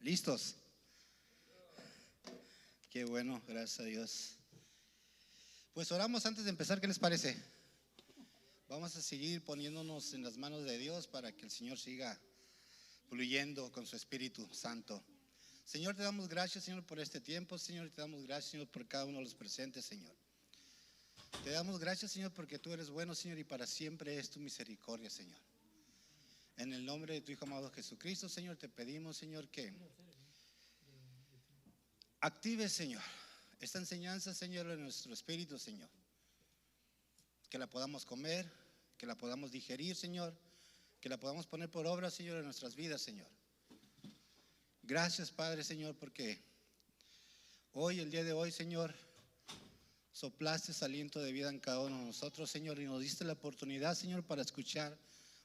¿Listos? Qué bueno, gracias a Dios. Pues oramos antes de empezar, ¿qué les parece? Vamos a seguir poniéndonos en las manos de Dios para que el Señor siga fluyendo con su Espíritu Santo. Señor, te damos gracias, Señor, por este tiempo, Señor, te damos gracias, Señor, por cada uno de los presentes, Señor. Te damos gracias, Señor, porque tú eres bueno, Señor, y para siempre es tu misericordia, Señor. En el nombre de tu Hijo amado Jesucristo, Señor, te pedimos, Señor, que active, Señor, esta enseñanza, Señor, en nuestro espíritu, Señor. Que la podamos comer, que la podamos digerir, Señor, que la podamos poner por obra, Señor, en nuestras vidas, Señor. Gracias, Padre, Señor, porque hoy, el día de hoy, Señor, soplaste aliento de vida en cada uno de nosotros, Señor, y nos diste la oportunidad, Señor, para escuchar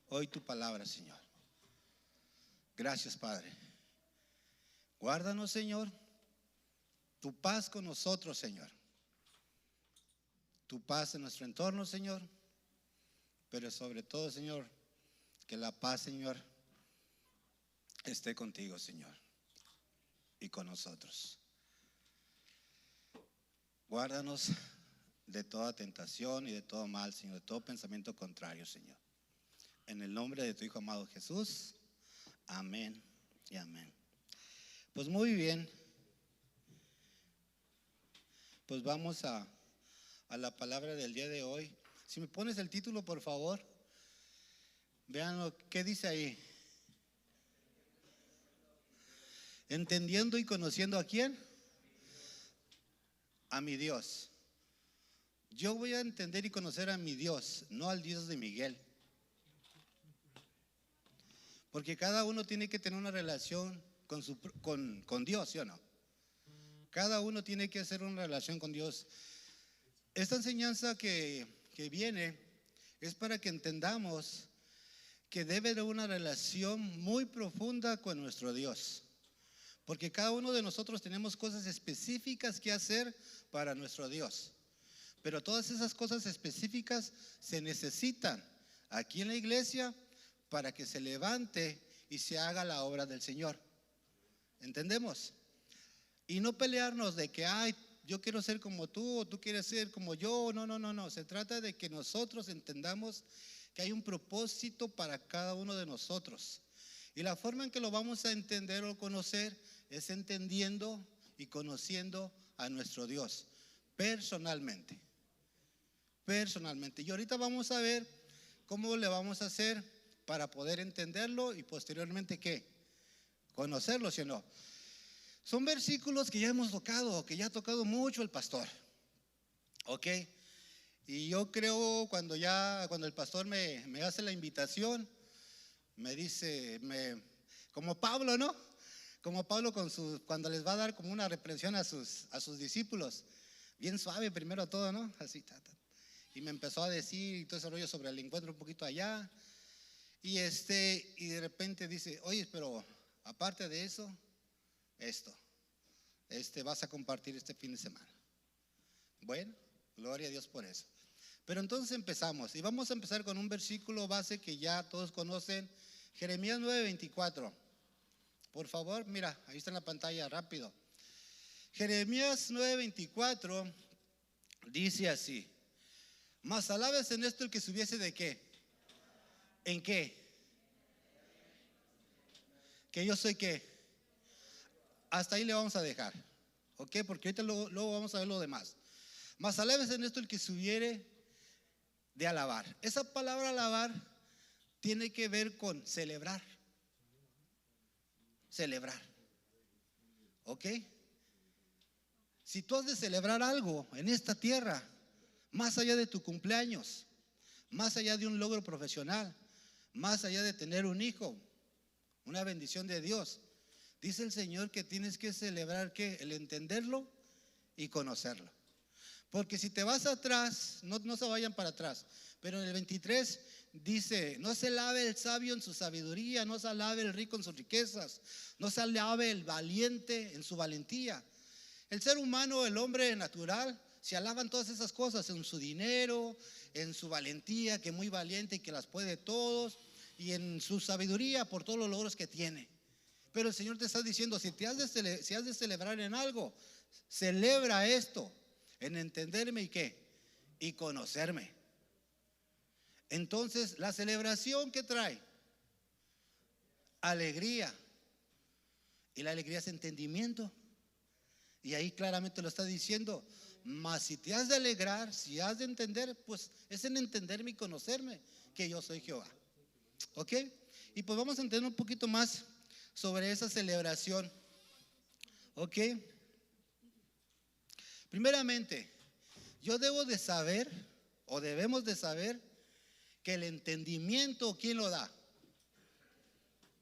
hoy tu palabra, Señor. Gracias, Padre. Guárdanos, Señor, tu paz con nosotros, Señor. Tu paz en nuestro entorno, Señor, pero sobre todo, Señor, que la paz, Señor, esté contigo, Señor, y con nosotros. Guárdanos de toda tentación y de todo mal, Señor, de todo pensamiento contrario, Señor. En el nombre de tu Hijo amado Jesús, amén y amén. Pues muy bien, pues vamos a la palabra del día de hoy. Si me pones el título, por favor, vean lo que dice ahí. Entendiendo y conociendo ¿a quién? A mi Dios. Yo voy a entender y conocer a mi Dios, no al Dios de Miguel. Porque cada uno tiene que tener una relación con Dios, ¿sí o no? Cada uno tiene que hacer una relación con Dios. Esta enseñanza que viene es para que entendamos que debe de una relación muy profunda con nuestro Dios. Porque cada uno de nosotros tenemos cosas específicas que hacer para nuestro Dios. Pero todas esas cosas específicas se necesitan aquí en la iglesia para que se levante y se haga la obra del Señor. ¿Entendemos? Y no pelearnos de que, ay, yo quiero ser como tú o tú quieres ser como yo. No. Se trata de que nosotros entendamos que hay un propósito para cada uno de nosotros. Y la forma en que lo vamos a entender o conocer es entendiendo y conociendo a nuestro Dios personalmente. Y ahorita vamos a ver cómo le vamos a hacer para poder entenderlo y posteriormente ¿qué? Conocerlo, ¿sí o no? Son versículos que ya hemos tocado, que ya ha tocado mucho el pastor. ¿Ok? Y yo creo cuando el pastor me hace la invitación, me dice, como Pablo, ¿no? Como Pablo cuando les va a dar como una reprensión a sus discípulos, bien suave primero todo, ¿no? Así, y me empezó a decir y todo ese rollo sobre el encuentro un poquito allá. Y de repente dice, oye, pero aparte de eso, vas a compartir este fin de semana. Bueno, gloria a Dios por eso. Pero entonces empezamos y vamos a empezar con un versículo base que ya todos conocen, Jeremías 9:24. Por favor, mira, ahí está en la pantalla, rápido. Jeremías 9:24 dice así: mas alabes en esto el que subiese de qué. ¿En qué? Que yo soy qué. Hasta ahí le vamos a dejar, ¿ok? Porque ahorita luego vamos a ver lo demás. Mas alabes en esto el que subiere de alabar. Esa palabra alabar tiene que ver con celebrar. Celebrar, ¿ok? Si tú has de celebrar algo en esta tierra, más allá de tu cumpleaños, más allá de un logro profesional, más allá de tener un hijo, una bendición de Dios, dice el Señor que tienes que celebrar ¿qué? El entenderlo y conocerlo. Porque si te vas atrás, no se vayan para atrás, pero en el 23 dice: no se alabe el sabio en su sabiduría, no se alabe el rico en sus riquezas, no se alabe el valiente en su valentía. El ser humano, el hombre natural, se alaban todas esas cosas, en su dinero, en su valentía, que muy valiente y que las puede todos, y en su sabiduría por todos los logros que tiene. Pero el Señor te está diciendo, si has de celebrar en algo, celebra esto, en entenderme y qué, y conocerme. Entonces, la celebración que trae alegría, y la alegría es entendimiento. Y ahí claramente lo está diciendo. Mas si te has de alegrar, si has de entender, pues es en entenderme y conocerme que yo soy Jehová. ¿Ok? Y pues vamos a entender un poquito más sobre esa celebración. ¿Ok? Primeramente, yo debo de saber, o debemos de saber, que el entendimiento, ¿quién lo da?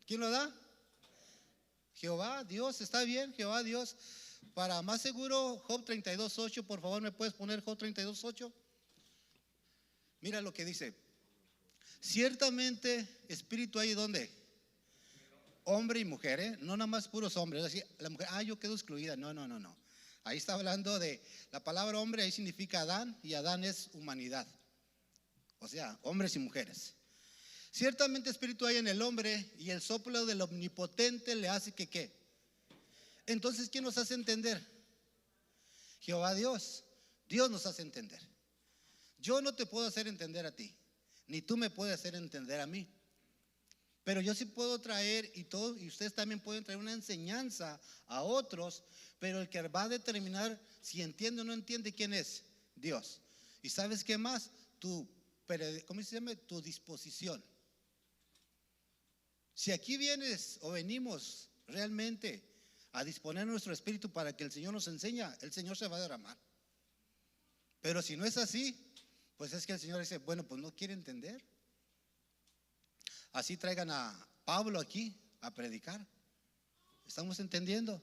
¿Quién lo da? Jehová, Dios. ¿Está bien? Jehová, Dios. Para más seguro, Job 32:8, por favor, ¿me puedes poner Job 32:8? Mira lo que dice. Ciertamente, espíritu hay ¿dónde? Hombre y mujer, ¿eh? No nada más puros hombres. Es decir, la mujer, yo quedo excluida. No. Ahí está hablando de la palabra hombre, ahí significa Adán, y Adán es humanidad. O sea, hombres y mujeres. Ciertamente espíritu hay en el hombre, y el soplo del omnipotente le hace que ¿qué? Entonces, ¿quién nos hace entender? Jehová Dios. Dios nos hace entender. Yo no te puedo hacer entender a ti, ni tú me puedes hacer entender a mí. Pero yo sí puedo traer, y ustedes también pueden traer una enseñanza a otros, pero el que va a determinar si entiende o no entiende, ¿quién es? Dios. ¿Y sabes qué más? ¿Cómo se llama? Tu disposición. Si aquí vienes o venimos realmente a disponer nuestro espíritu para que el Señor nos enseñe, el Señor se va a derramar. Pero si no es así, pues es que el Señor dice, bueno, pues no quiere entender. Así traigan a Pablo aquí a predicar. ¿Estamos entendiendo?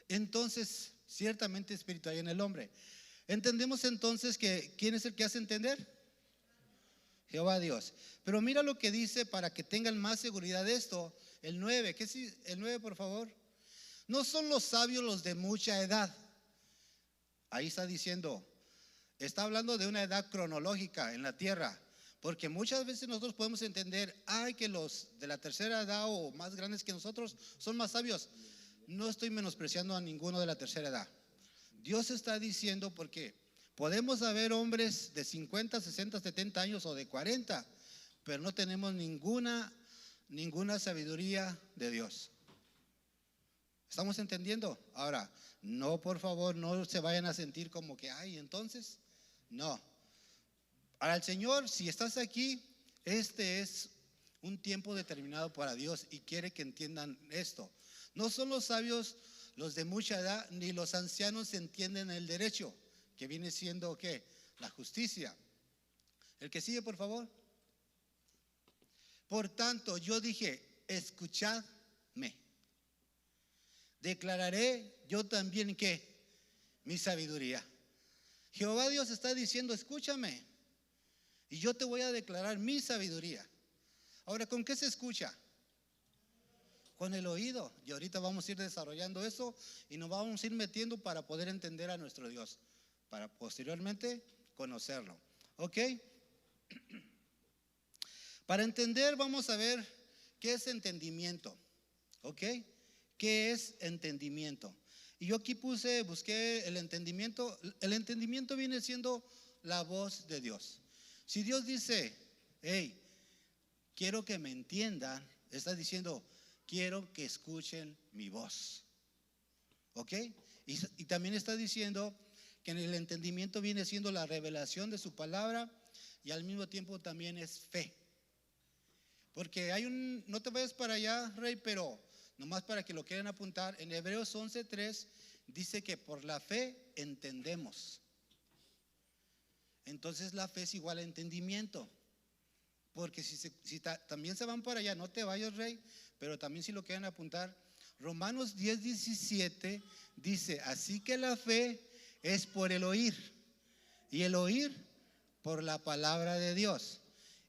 Entonces, ciertamente espíritu hay en el hombre. Entendemos entonces que ¿quién es el que hace entender? Jehová Dios. Pero mira lo que dice para que tengan más seguridad de esto. El 9, ¿qué es el 9, por favor? No son los sabios los de mucha edad. Ahí está diciendo, está hablando de una edad cronológica en la tierra. Porque muchas veces nosotros podemos entender, que los de la tercera edad o más grandes que nosotros son más sabios. No estoy menospreciando a ninguno de la tercera edad. Dios está diciendo porque podemos haber hombres de 50, 60, 70 años o de 40, pero no tenemos ninguna sabiduría de Dios. ¿Estamos entendiendo? Ahora, no, por favor, no se vayan a sentir como que, entonces, no. Para el Señor, si estás aquí, este es un tiempo determinado para Dios y quiere que entiendan esto. No son los sabios los de mucha edad, ni los ancianos entienden el derecho, que viene siendo ¿qué? La justicia. El que sigue, por favor. Por tanto, yo dije, escuchadme. Declararé yo también ¿qué? Mi sabiduría. Jehová Dios está diciendo, escúchame. Y yo te voy a declarar mi sabiduría. Ahora, ¿con qué se escucha? Con el oído. Y ahorita vamos a ir desarrollando eso y nos vamos a ir metiendo para poder entender a nuestro Dios, para posteriormente conocerlo. ¿Ok? Para entender vamos a ver qué es entendimiento. ¿Ok? ¿Qué es entendimiento? Y yo aquí busqué el entendimiento. El entendimiento viene siendo la voz de Dios. Si Dios dice, quiero que me entiendan, está diciendo, quiero que escuchen mi voz. ¿Ok? Y también está diciendo que en el entendimiento viene siendo la revelación de su palabra y al mismo tiempo también es fe. Porque no te vayas para allá, Rey, pero nomás para que lo quieran apuntar, en Hebreos 11:3 dice que por la fe entendemos. Entonces la fe es igual a entendimiento. Porque si también se van para allá, no te vayas, Rey, pero también si lo quieren apuntar, Romanos 10:17 dice, así que la fe es por el oír, y el oír por la palabra de Dios.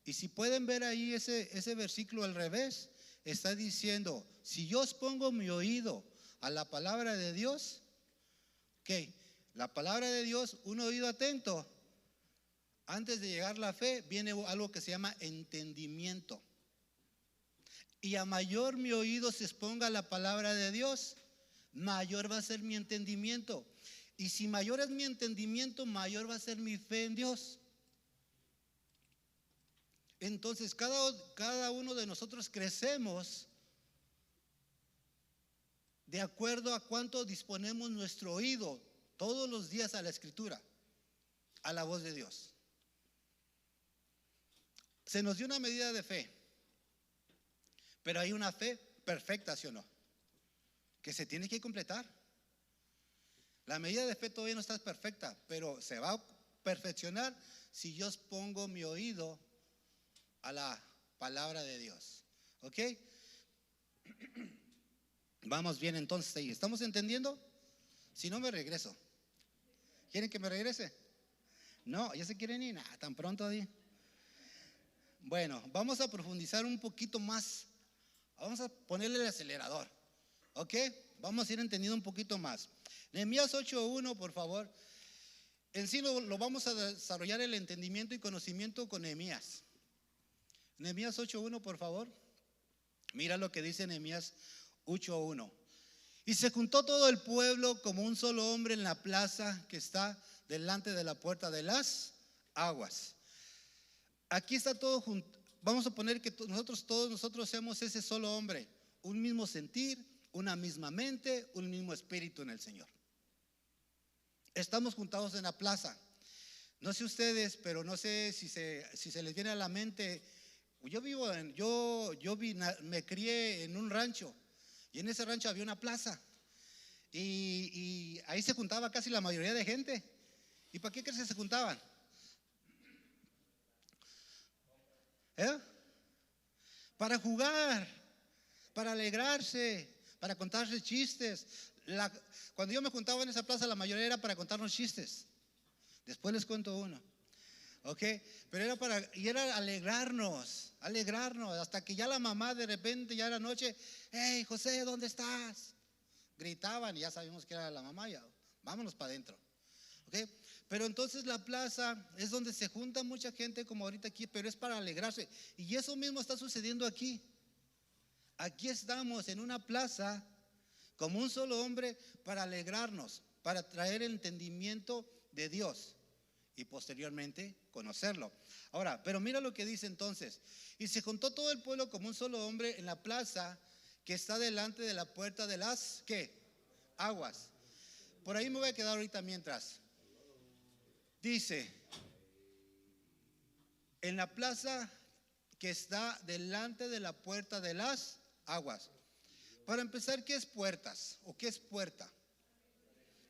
Y si pueden ver ahí ese versículo al revés, está diciendo, si yo os pongo mi oído a la palabra de Dios, la palabra de Dios, un oído atento. Antes de llegar la fe, viene algo que se llama entendimiento. Y a mayor mi oído se exponga a la palabra de Dios, mayor va a ser mi entendimiento. Y si mayor es mi entendimiento, mayor va a ser mi fe en Dios. Entonces cada uno de nosotros crecemos de acuerdo a cuánto disponemos nuestro oído todos los días a la escritura, a la voz de Dios. Se nos dio una medida de fe, pero hay una fe perfecta, ¿sí o no? Que se tiene que completar. La medida de fe todavía no está perfecta, pero se va a perfeccionar si yo pongo mi oído a la palabra de Dios. ¿Ok? Vamos bien entonces ahí. ¿Estamos entendiendo? Si no, me regreso. ¿Quieren que me regrese? No, ya se quieren ir. Nah, tan pronto ahí. Bueno, vamos a profundizar un poquito más. Vamos a ponerle el acelerador. ¿Ok? Vamos a ir entendiendo un poquito más. Nehemías 8:1, por favor. En sí lo vamos a desarrollar el entendimiento y conocimiento con Nehemías. Nehemías 8:1, por favor. Mira lo que dice Nehemías 8:1. Y se juntó todo el pueblo como un solo hombre en la plaza que está delante de la puerta de las aguas. Aquí está todo junto. Vamos a poner que todos nosotros somos ese solo hombre, un mismo sentir, una misma mente, un mismo espíritu en el Señor. Estamos juntados en la plaza. No sé ustedes, pero no sé si se les viene a la mente. Me crié en un rancho y en ese rancho había una plaza y ahí se juntaba casi la mayoría de gente. ¿Y para qué crees que se juntaban? Para jugar, para alegrarse, para contarse chistes. Cuando yo me juntaba en esa plaza, la mayoría era para contarnos chistes. Después les cuento uno. ¿Ok? Pero era alegrarnos, hasta que ya la mamá de repente, ya era noche, hey José, ¿dónde estás? Gritaban y ya sabíamos que era la mamá, ya vámonos para adentro. ¿Ok? Pero entonces la plaza es donde se junta mucha gente como ahorita aquí, pero es para alegrarse. Y eso mismo está sucediendo aquí. Aquí estamos en una plaza como un solo hombre para alegrarnos, para traer el entendimiento de Dios y posteriormente conocerlo. Ahora, pero mira lo que dice entonces. Y se juntó todo el pueblo como un solo hombre en la plaza que está delante de la puerta de las, ¿qué? Aguas. Por ahí me voy a quedar ahorita mientras. Dice, en la plaza que está delante de la puerta de las aguas. Para empezar, ¿qué es puertas? ¿O qué es puerta?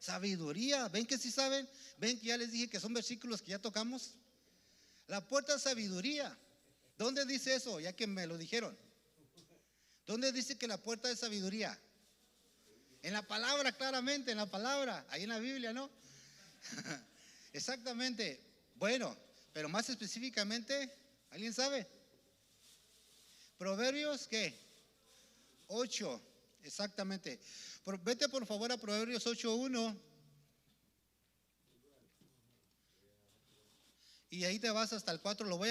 Sabiduría. ¿Ven que sí saben? ¿Ven que ya les dije que son versículos que ya tocamos? La puerta es sabiduría. ¿Dónde dice eso? Ya que me lo dijeron. ¿Dónde dice que la puerta es sabiduría? En la palabra, claramente, en la palabra. Ahí en la Biblia, ¿no? Exactamente. Bueno, pero más específicamente, ¿alguien sabe? Proverbios, ¿qué? 8, exactamente. Vete por favor a Proverbios 8:1 y ahí te vas hasta el 4. Lo voy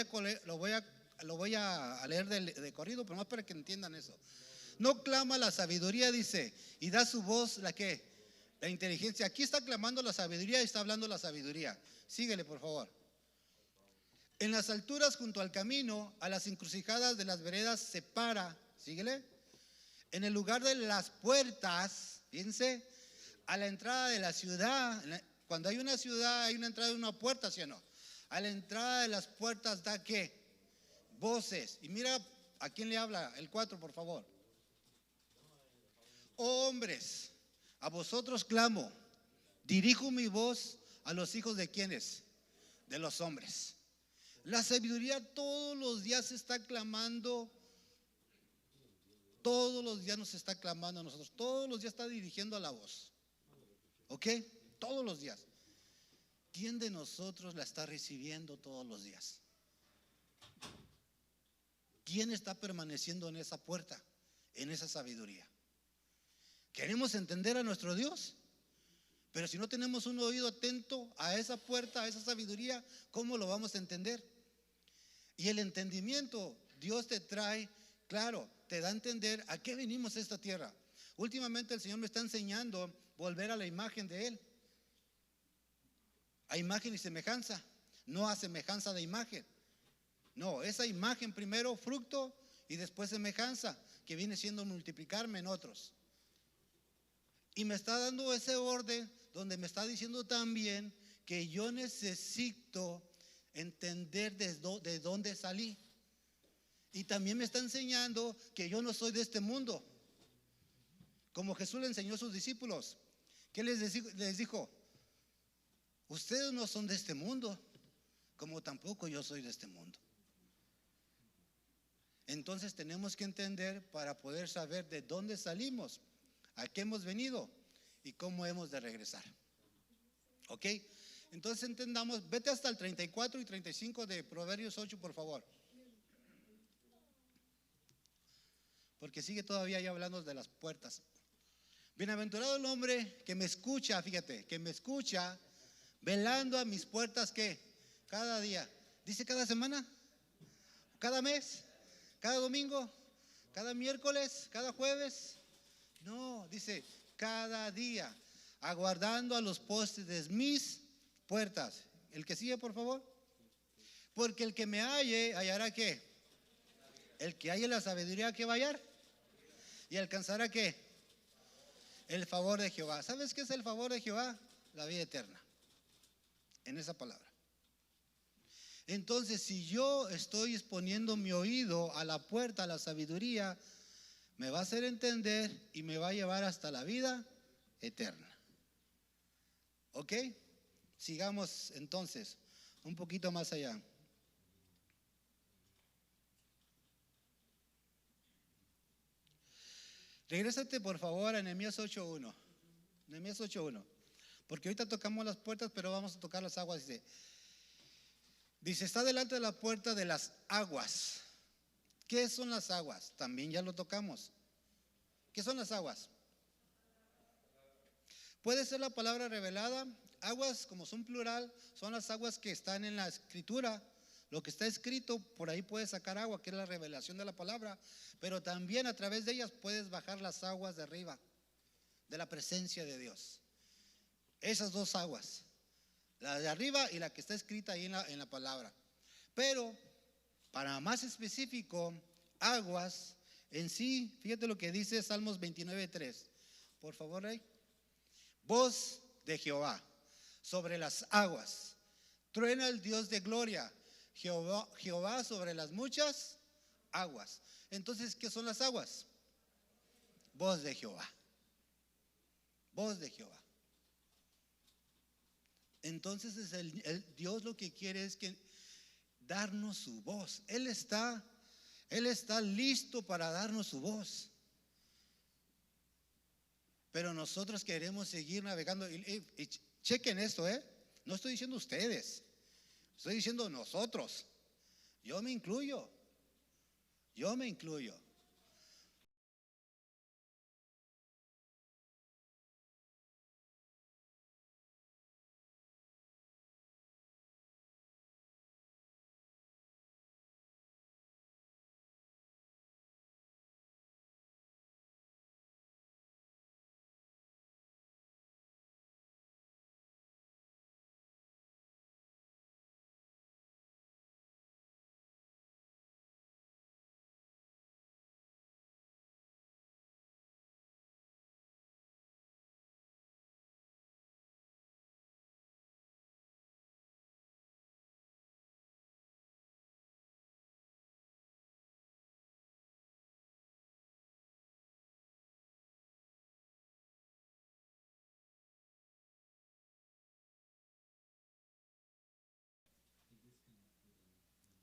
a leer de corrido, pero más para que entiendan eso. No clama la sabiduría, dice, y da su voz la que la inteligencia. Aquí está clamando la sabiduría y está hablando la sabiduría. Síguele por favor. En las alturas junto al camino, a las encrucijadas de las veredas se para. Síguele. En el lugar de las puertas, fíjense, a la entrada de la ciudad. Cuando hay una ciudad, hay una entrada de una puerta, ¿sí o no? A la entrada de las puertas da ¿qué? Voces. Y mira a quién le habla. El 4, por favor. Oh hombres, a vosotros clamo, dirijo mi voz a los hijos de ¿quiénes? De los hombres. La sabiduría todos los días está clamando. Todos los días nos está clamando a nosotros. Todos los días está dirigiendo a la voz. ¿Ok? Todos los días. ¿Quién de nosotros la está recibiendo todos los días? ¿Quién está permaneciendo en esa puerta? En esa sabiduría. Queremos entender a nuestro Dios, pero si no tenemos un oído atento a esa puerta, a esa sabiduría, ¿cómo lo vamos a entender? Y el entendimiento, Dios te trae Claro, te da a entender a qué venimos a esta tierra. Últimamente el Señor me está enseñando volver a la imagen de Él. A imagen y semejanza, no a semejanza de imagen. No, esa imagen primero fruto y después semejanza, que viene siendo multiplicarme en otros. Y me está dando ese orden donde me está diciendo también que yo necesito entender de dónde salí. Y también me está enseñando que yo no soy de este mundo. Como Jesús le enseñó a sus discípulos. ¿Qué les dijo? Ustedes no son de este mundo, como tampoco yo soy de este mundo. Entonces tenemos que entender para poder saber de dónde salimos, a qué hemos venido y cómo hemos de regresar. ¿Ok? Entonces entendamos, vete hasta el 34 y 35 de Proverbios 8, por favor. Porque sigue todavía ahí hablando de las puertas. Bienaventurado el hombre que me escucha, fíjate, que me escucha velando a mis puertas, ¿qué? Cada día. ¿Dice cada semana? ¿Cada mes? ¿Cada domingo? ¿Cada miércoles? ¿Cada jueves? No, dice cada día, aguardando a los postes de mis puertas. El que sigue, por favor. Porque el que me halle, hallará ¿qué? El que halle la sabiduría, ¿qué va a hallar? Y alcanzará ¿qué? El favor de Jehová. ¿Sabes qué es el favor de Jehová? La vida eterna. En esa palabra. Entonces, si yo estoy exponiendo mi oído a la puerta, a la sabiduría, me va a hacer entender y me va a llevar hasta la vida eterna. ¿Ok? Sigamos entonces un poquito más allá. Regrésate por favor a Nehemías 8:1. Nehemías 8:1. Porque ahorita tocamos las puertas, pero vamos a tocar las aguas. Dice, está delante de la puerta de las aguas. ¿Qué son las aguas? También ya lo tocamos. ¿Qué son las aguas? Puede ser la palabra revelada. Aguas, como son plural, son las aguas que están en la escritura. Lo que está escrito, por ahí puedes sacar agua, que es la revelación de la palabra. Pero también a través de ellas puedes bajar las aguas de arriba, de la presencia de Dios. Esas dos aguas, la de arriba y la que está escrita ahí en la palabra. Pero, para más específico, aguas en sí, fíjate lo que dice Salmos 29:3. Por favor, ahí. Voz de Jehová sobre las aguas. Truena el Dios de gloria. Jehová sobre las muchas aguas. Entonces, ¿qué son las aguas? Voz de Jehová. Voz de Jehová. Entonces Dios lo que quiere es que darnos su voz. Él está listo para darnos su voz. Pero nosotros queremos seguir navegando. Y chequen esto, no estoy diciendo ustedes, estoy diciendo nosotros. Yo me incluyo.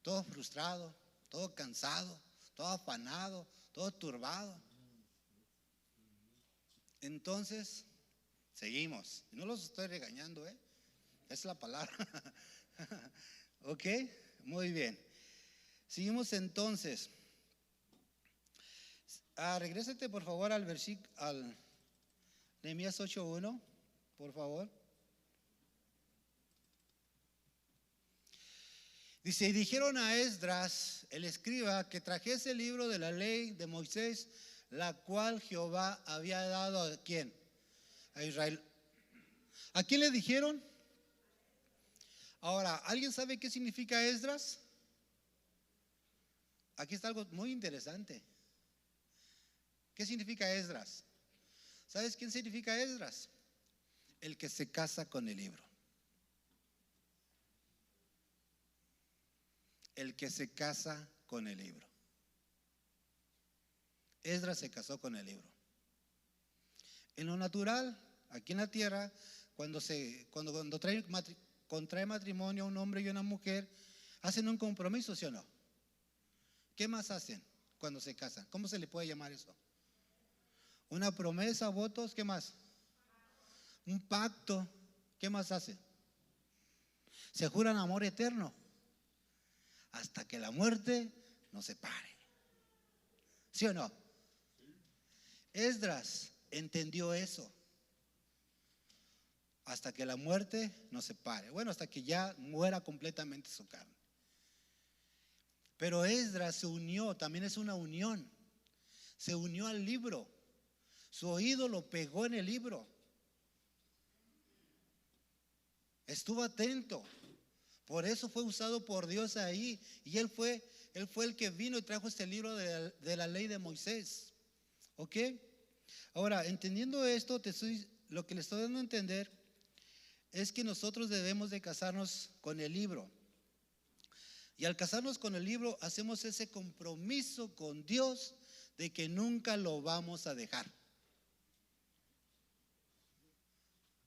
Todo frustrado, todo cansado, todo afanado, todo turbado. Entonces, seguimos. No los estoy regañando, es la palabra. Ok, muy bien. Seguimos entonces. Regrésate por favor al versículo, al Nehemías 8:1, por favor. Dice, y dijeron a Esdras, el escriba, que trajese el libro de la ley de Moisés, la cual Jehová había dado ¿a quién? A Israel. ¿A quién le dijeron? Ahora, ¿alguien sabe qué significa Esdras? Aquí está algo muy interesante. ¿Qué significa Esdras? ¿Sabes quién significa Esdras? El que se casa con el libro. El que se casa con el libro. Esdras se casó con el libro. En lo natural, aquí en la tierra, cuando contrae matrimonio un hombre y una mujer, hacen un compromiso, ¿sí o no? ¿Qué más hacen cuando se casan? ¿Cómo se le puede llamar eso? Una promesa, votos, ¿qué más? Un pacto, ¿qué más hacen? Se juran amor eterno hasta que la muerte nos separe. ¿Sí o no? Esdras entendió eso. Hasta que la muerte nos separe. Bueno, hasta que ya muera completamente su carne. Pero Esdras se unió, también es una unión. Se unió al libro. Su oído lo pegó en el libro. Estuvo atento. Por eso fue usado por Dios ahí. Y él fue el que vino y trajo este libro de la ley de Moisés. ¿Ok? Ahora, entendiendo esto, lo que le estoy dando a entender es que nosotros debemos de casarnos con el libro. Y al casarnos con el libro, hacemos ese compromiso con Dios de que nunca lo vamos a dejar.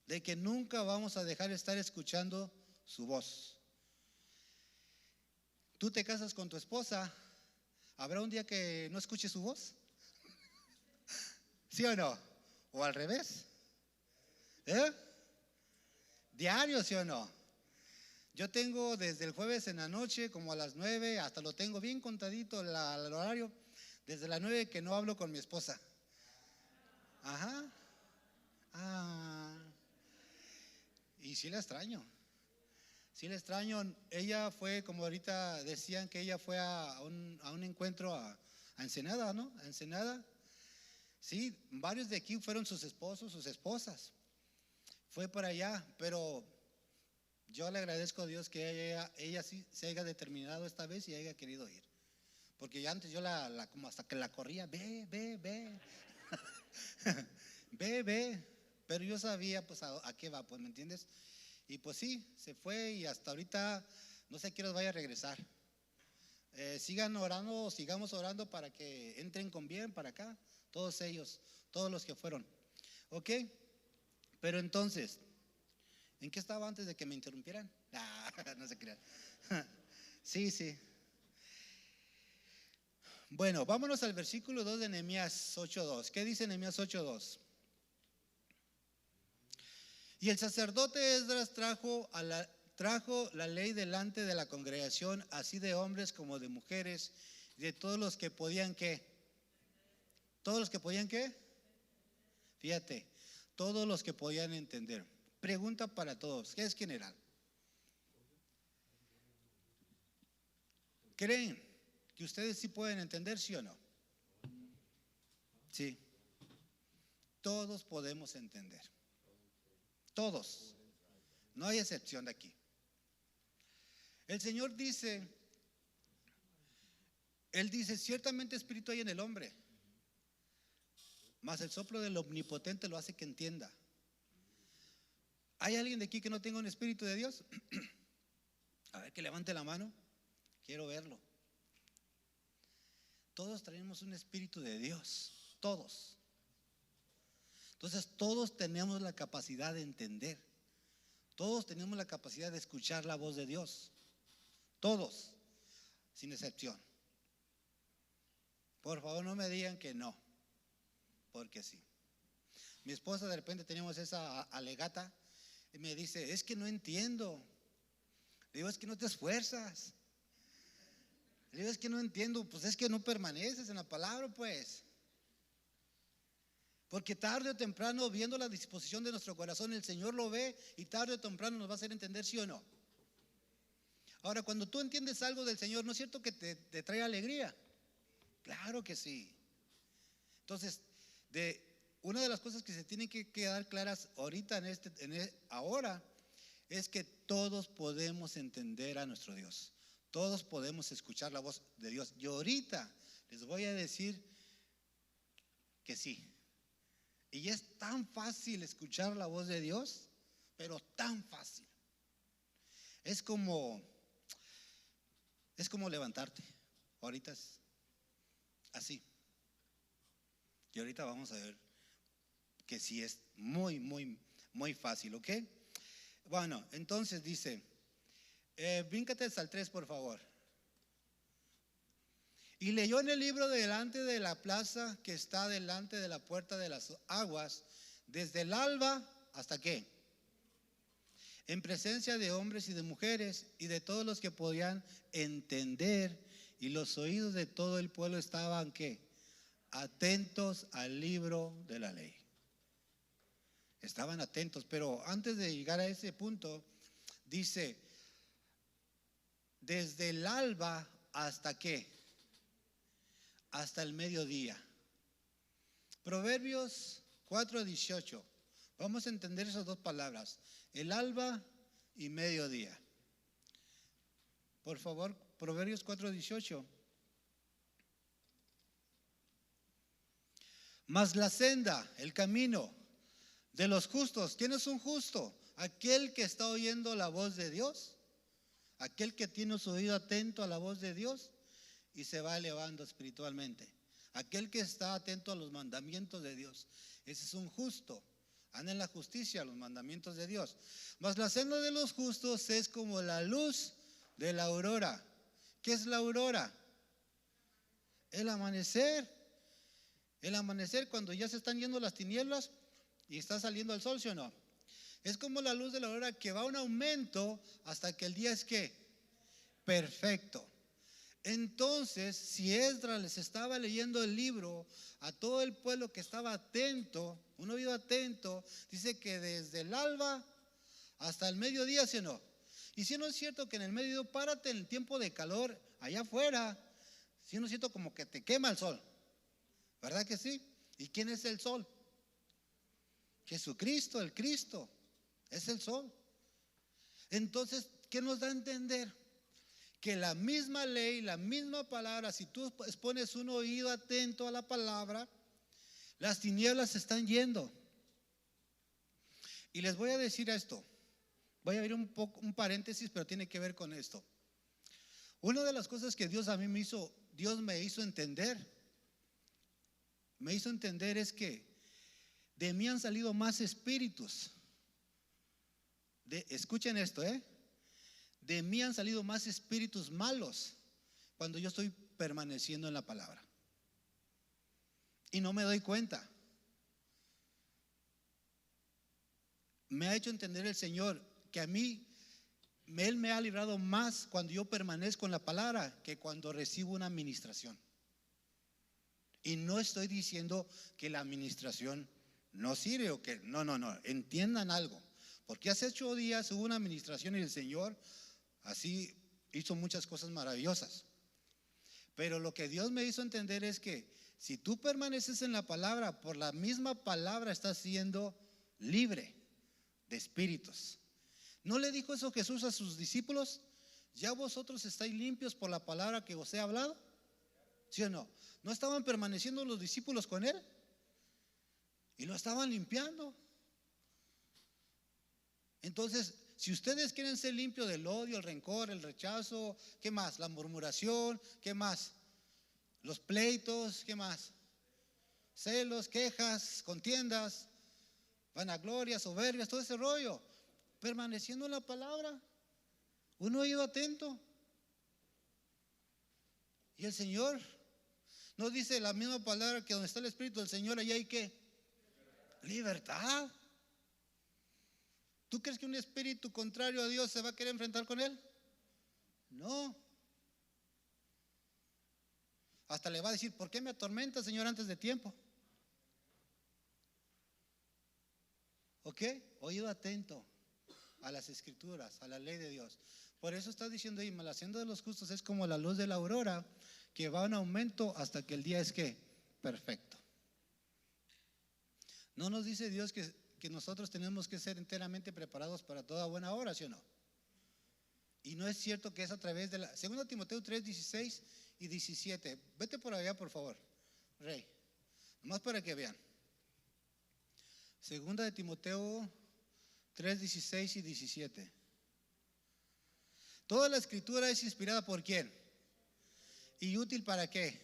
De que nunca vamos a dejar de estar escuchando su voz. Tú te casas con tu esposa, ¿habrá un día que no escuche su voz? ¿Sí o no? ¿O al revés? Diario, ¿sí o no? Yo tengo desde el jueves en la noche, como a las 9, hasta lo tengo bien contadito el horario, desde las 9 que no hablo con mi esposa. Ajá. Y sí la extraño. Sí la extraño. Ella fue, como ahorita decían, que ella fue a un encuentro a Ensenada, ¿no? A Ensenada. Sí, varios de aquí fueron sus esposos, sus esposas. Fue para allá, pero yo le agradezco a Dios que ella sí se haya determinado esta vez y haya querido ir. Porque ya antes yo como hasta que la corría, ve. ve. Pero yo sabía pues a qué va, pues, ¿me entiendes? Y pues sí, se fue y hasta ahorita no sé qué nos vaya a regresar. Sigan orando, sigamos orando para que entren con bien para acá, todos ellos, todos los que fueron. ¿Ok? Pero entonces, ¿en qué estaba antes de que me interrumpieran? No se crean. Sí. Bueno, vámonos al versículo 2 de Nehemías 8:2. ¿Qué dice Nehemías 8:2? Y el sacerdote Esdras trajo la ley delante de la congregación, así de hombres como de mujeres, de todos los que podían ¿qué? ¿Todos los que podían qué? Fíjate, todos los que podían entender. Pregunta para todos, ¿qué es general? ¿Creen que ustedes sí pueden entender, sí o no? Sí. Todos podemos entender. Todos. No hay excepción de aquí. El Señor dice, Él dice, ciertamente espíritu hay en el hombre, mas el soplo del omnipotente lo hace que entienda. ¿Hay alguien de aquí que no tenga un espíritu de Dios? A ver, que levante la mano. Quiero verlo. Todos tenemos un espíritu de Dios. Todos. Entonces todos tenemos la capacidad de entender. Todos tenemos la capacidad de escuchar la voz de Dios. Todos, sin excepción. Por favor, no me digan que no, porque sí. Mi esposa de repente teníamos esa alegata y me dice, es que no entiendo. Le digo, es que no te esfuerzas. Le digo, es que no entiendo. Pues es que no permaneces en la palabra, pues. Porque tarde o temprano, viendo la disposición de nuestro corazón, el Señor lo ve y tarde o temprano nos va a hacer entender sí o no. Ahora, cuando tú entiendes algo del Señor, ¿no es cierto que te trae alegría? Claro que sí. Entonces, una de las cosas que se tienen que quedar claras ahorita ahora es que todos podemos entender a nuestro Dios. Todos podemos escuchar la voz de Dios. Y ahorita les voy a decir que sí. Y es tan fácil escuchar la voz de Dios, pero tan fácil. Es como levantarte. Ahorita es así. Y ahorita vamos a ver que sí es muy, muy, muy fácil, ¿ok? Bueno, entonces dice, bríncate hasta el 3, por favor. Y leyó en el libro delante de la plaza que está delante de la puerta de las aguas, desde el alba hasta qué, en presencia de hombres y de mujeres y de todos los que podían entender, y los oídos de todo el pueblo estaban ¿qué? Atentos al libro de la ley. Estaban atentos, pero antes de llegar a ese punto, dice, desde el alba hasta qué, hasta el mediodía. Proverbios 4:18. Vamos a entender esas dos palabras, el alba y mediodía. Por favor, Proverbios 4:18. Mas la senda, el camino de los justos. ¿Quién es un justo? Aquel que está oyendo la voz de Dios, aquel que tiene su oído atento a la voz de Dios y se va elevando espiritualmente. Aquel que está atento a los mandamientos de Dios, ese es un justo. Anda en la justicia, los mandamientos de Dios. Mas la senda de los justos es como la luz de la aurora. ¿Qué es la aurora? El amanecer. El amanecer, cuando ya se están yendo las tinieblas y está saliendo el sol, ¿sí o no? Es como la luz de la aurora que va a un aumento hasta que el día es ¿qué? Perfecto. Entonces, si Esdras les estaba leyendo el libro a todo el pueblo que estaba atento, un oído atento, dice que desde el alba hasta el mediodía, ¿sí o no? Y si no es cierto que en el mediodía, párate en el tiempo de calor allá afuera, si no es cierto como que te quema el sol, ¿verdad que sí? ¿Y quién es el sol? Jesucristo, el Cristo, es el sol. Entonces, ¿qué nos da a entender? Que la misma ley, la misma palabra, si tú pones un oído atento a la palabra, las tinieblas se están yendo. Y les voy a decir esto, voy a abrir un paréntesis, pero tiene que ver con esto. Una de las cosas que Dios me hizo entender es que de mí han salido más espíritus. Escuchen esto, de mí han salido más espíritus malos cuando yo estoy permaneciendo en la palabra. Y no me doy cuenta. Me ha hecho entender el Señor que a mí, Él me ha librado más cuando yo permanezco en la palabra que cuando recibo una administración. Y no estoy diciendo que la administración no sirve o que no, entiendan algo. Porque hace 8 días hubo una administración y el Señor así hizo muchas cosas maravillosas. Pero lo que Dios me hizo entender es que si tú permaneces en la palabra, por la misma palabra estás siendo libre de espíritus. ¿No le dijo eso Jesús a sus discípulos? ¿Ya vosotros estáis limpios por la palabra que os he hablado? ¿Sí o no? ¿No estaban permaneciendo los discípulos con él? Y lo estaban limpiando. Entonces, si ustedes quieren ser limpios del odio, el rencor, el rechazo, ¿qué más? La murmuración, ¿qué más? Los pleitos, ¿qué más? Celos, quejas, contiendas, vanaglorias, soberbias, todo ese rollo. Permaneciendo en la palabra, un oído atento. Y el Señor nos dice la misma palabra que donde está el Espíritu del Señor, allá hay ¿qué? Libertad. ¿Tú crees que un espíritu contrario a Dios se va a querer enfrentar con él? No. Hasta le va a decir, ¿por qué me atormenta, Señor, antes de tiempo? ¿Ok? Oído atento a las escrituras, a la ley de Dios. Por eso está diciendo ahí, la senda de los justos es como la luz de la aurora, que va en aumento hasta que el día es que perfecto. ¿No nos dice Dios que nosotros tenemos que ser enteramente preparados para toda buena obra, sí o no? Y no es cierto que es a través de la 2 Timoteo 3, 16 y 17. Vete por allá, por favor, Rey, nomás para que vean. 2 Timoteo 3, 16 y 17. Toda la escritura es inspirada ¿por quién? ¿Y útil para qué?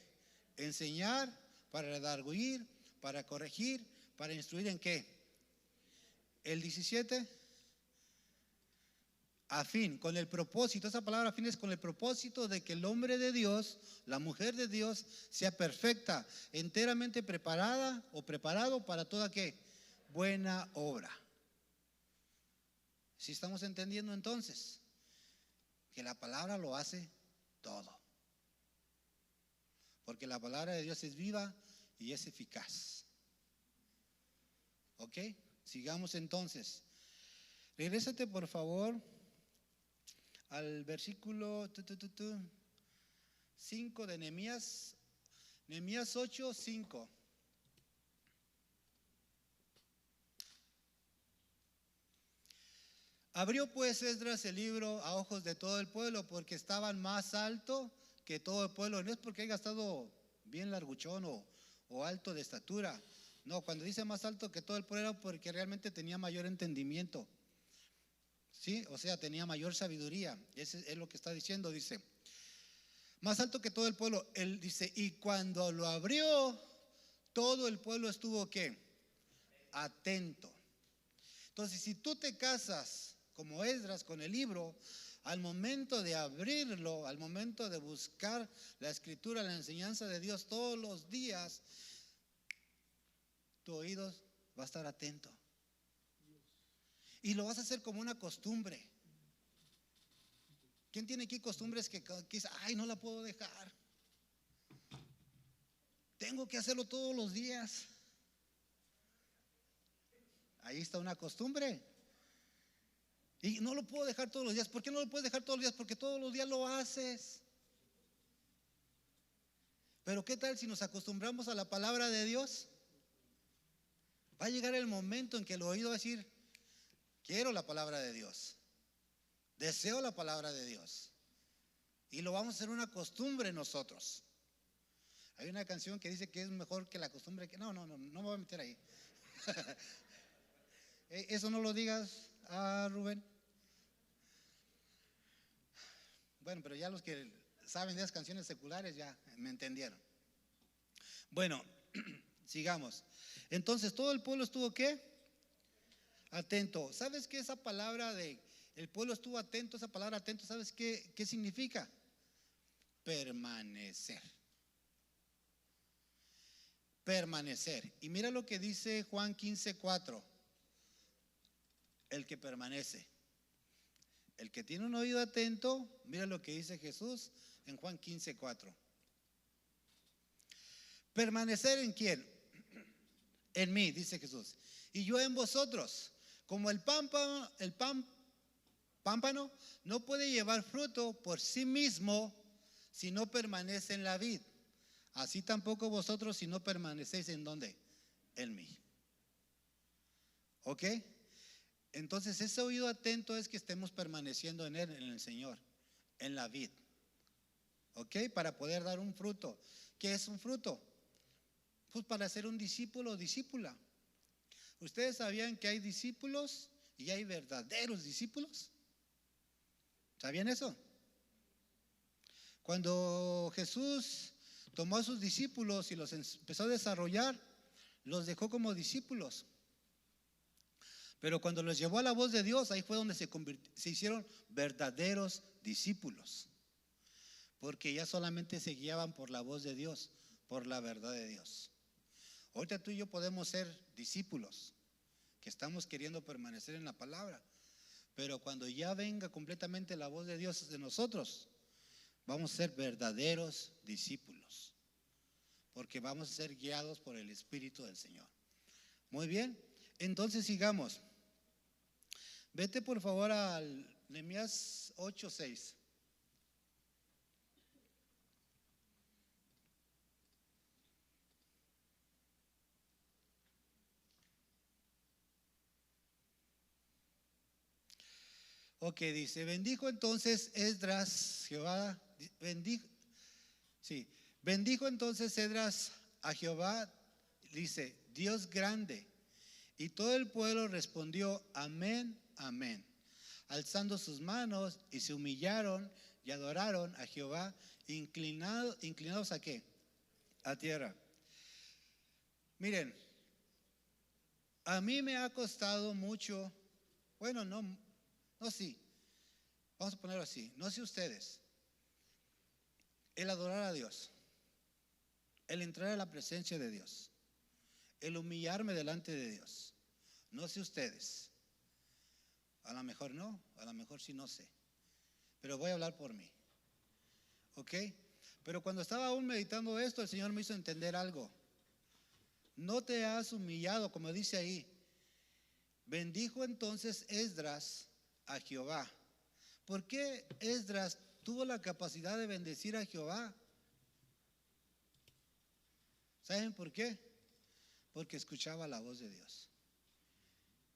Enseñar, para redarguir, para corregir, para instruir ¿en qué? El 17, a fin, con el propósito, esa palabra a fin es con el propósito de que el hombre de Dios, la mujer de Dios, sea perfecta, enteramente preparada o preparado para toda ¿qué? Buena obra. ¿Sí estamos entendiendo entonces? Que la palabra lo hace todo. Porque la palabra de Dios es viva y es eficaz. ¿Ok? Sigamos entonces. Regrésate por favor al versículo 5 de Nehemías. Nehemías 8, 5. Abrió pues Esdras el libro a ojos de todo el pueblo, porque estaban más alto que todo el pueblo. No es porque haya estado bien larguchón o alto de estatura. No, cuando dice más alto que todo el pueblo era porque realmente tenía mayor entendimiento. ¿Sí? O sea, tenía mayor sabiduría. Ese es lo que está diciendo, dice. Más alto que todo el pueblo. Él dice, y cuando lo abrió, todo el pueblo estuvo ¿qué? Atento. Entonces, si tú te casas como Esdras con el libro, al momento de abrirlo, al momento de buscar la escritura, la enseñanza de Dios todos los días, tu oído va a estar atento. Y lo vas a hacer como una costumbre. ¿Quién tiene aquí costumbres que dice, ay, no la puedo dejar? Tengo que hacerlo todos los días. Ahí está una costumbre. Y no lo puedo dejar todos los días. ¿Por qué no lo puedes dejar todos los días? Porque todos los días lo haces. Pero ¿qué tal si nos acostumbramos a la palabra de Dios? Va a llegar el momento en que el oído va a decir, quiero la palabra de Dios. Deseo la palabra de Dios. Y lo vamos a hacer una costumbre nosotros. Hay una canción que dice que es mejor que la costumbre que... No me voy a meter ahí. Eso no lo digas, Rubén. Bueno, pero ya los que saben de las canciones seculares ya me entendieron. Bueno, sigamos. Entonces, todo el pueblo estuvo ¿qué? Atento. ¿Sabes qué esa palabra de el pueblo estuvo atento? Esa palabra atento, ¿sabes qué significa? Permanecer. Permanecer. Y mira lo que dice Juan 15:4. El que permanece. El que tiene un oído atento, mira lo que dice Jesús en Juan 15:4. ¿Permanecer en quién? En mí, dice Jesús. Y yo en vosotros. Como el pámpano no puede llevar fruto por sí mismo si no permanece en la vid. Así tampoco vosotros si no permanecéis en ¿dónde? En mí. ¿Ok? Entonces ese oído atento es que estemos permaneciendo en Él, en el Señor, en la vid. ¿Ok? Para poder dar un fruto. ¿Qué es un fruto? Pues para ser un discípulo o discípula. ¿Ustedes sabían que hay discípulos y hay verdaderos discípulos? ¿Sabían eso? Cuando Jesús tomó a sus discípulos y los empezó a desarrollar, los dejó como discípulos. Pero cuando los llevó a la voz de Dios, ahí fue donde se hicieron verdaderos discípulos. Porque ya solamente se guiaban por la voz de Dios, por la verdad de Dios. Ahorita tú y yo podemos ser discípulos, que estamos queriendo permanecer en la palabra. Pero cuando ya venga completamente la voz de Dios de nosotros, vamos a ser verdaderos discípulos. Porque vamos a ser guiados por el Espíritu del Señor. Muy bien, entonces sigamos. Vete por favor al Nehemías 8:6. Ok, dice, bendijo entonces Esdras Jehová, bendijo entonces Esdras a Jehová, dice, Dios grande. Y todo el pueblo respondió, amén, amén, alzando sus manos, y se humillaron y adoraron a Jehová, inclinados ¿a qué? A tierra. Miren, a mí me ha costado mucho, bueno, no, sí, vamos a ponerlo así, no sé ustedes, el adorar a Dios, el entrar a la presencia de Dios, el humillarme delante de Dios. No sé ustedes, a lo mejor no, a lo mejor sí, no sé, pero voy a hablar por mí, ¿ok? Pero cuando estaba aún meditando esto, el Señor me hizo entender algo. No te has humillado, como dice ahí. Bendijo entonces Esdras a Jehová. ¿Por qué Esdras tuvo la capacidad de bendecir a Jehová? ¿Saben por qué? Porque escuchaba la voz de Dios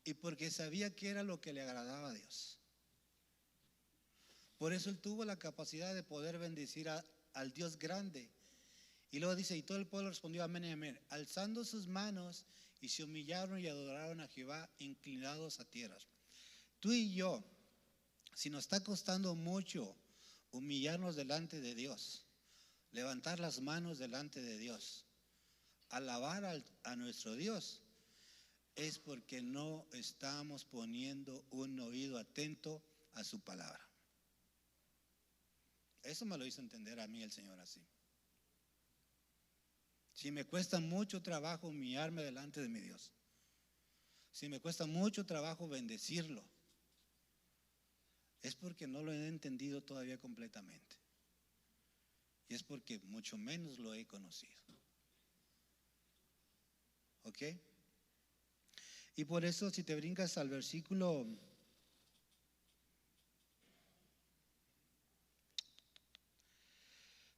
y porque sabía qué era lo que le agradaba a Dios. Por eso él tuvo la capacidad de poder bendecir al Dios grande. Y luego dice, y todo el pueblo respondió amén y amén, alzando sus manos, y se humillaron y adoraron a Jehová, inclinados a tierra. Tú y yo, si nos está costando mucho humillarnos delante de Dios, levantar las manos delante de Dios, alabar a nuestro Dios, es porque no estamos poniendo un oído atento a su palabra. Eso me lo hizo entender a mí el Señor así. Si me cuesta mucho trabajo humillarme delante de mi Dios, si me cuesta mucho trabajo bendecirlo, es porque no lo he entendido todavía completamente. Y es porque mucho menos lo he conocido. ¿Ok? Y por eso, si te brincas al versículo,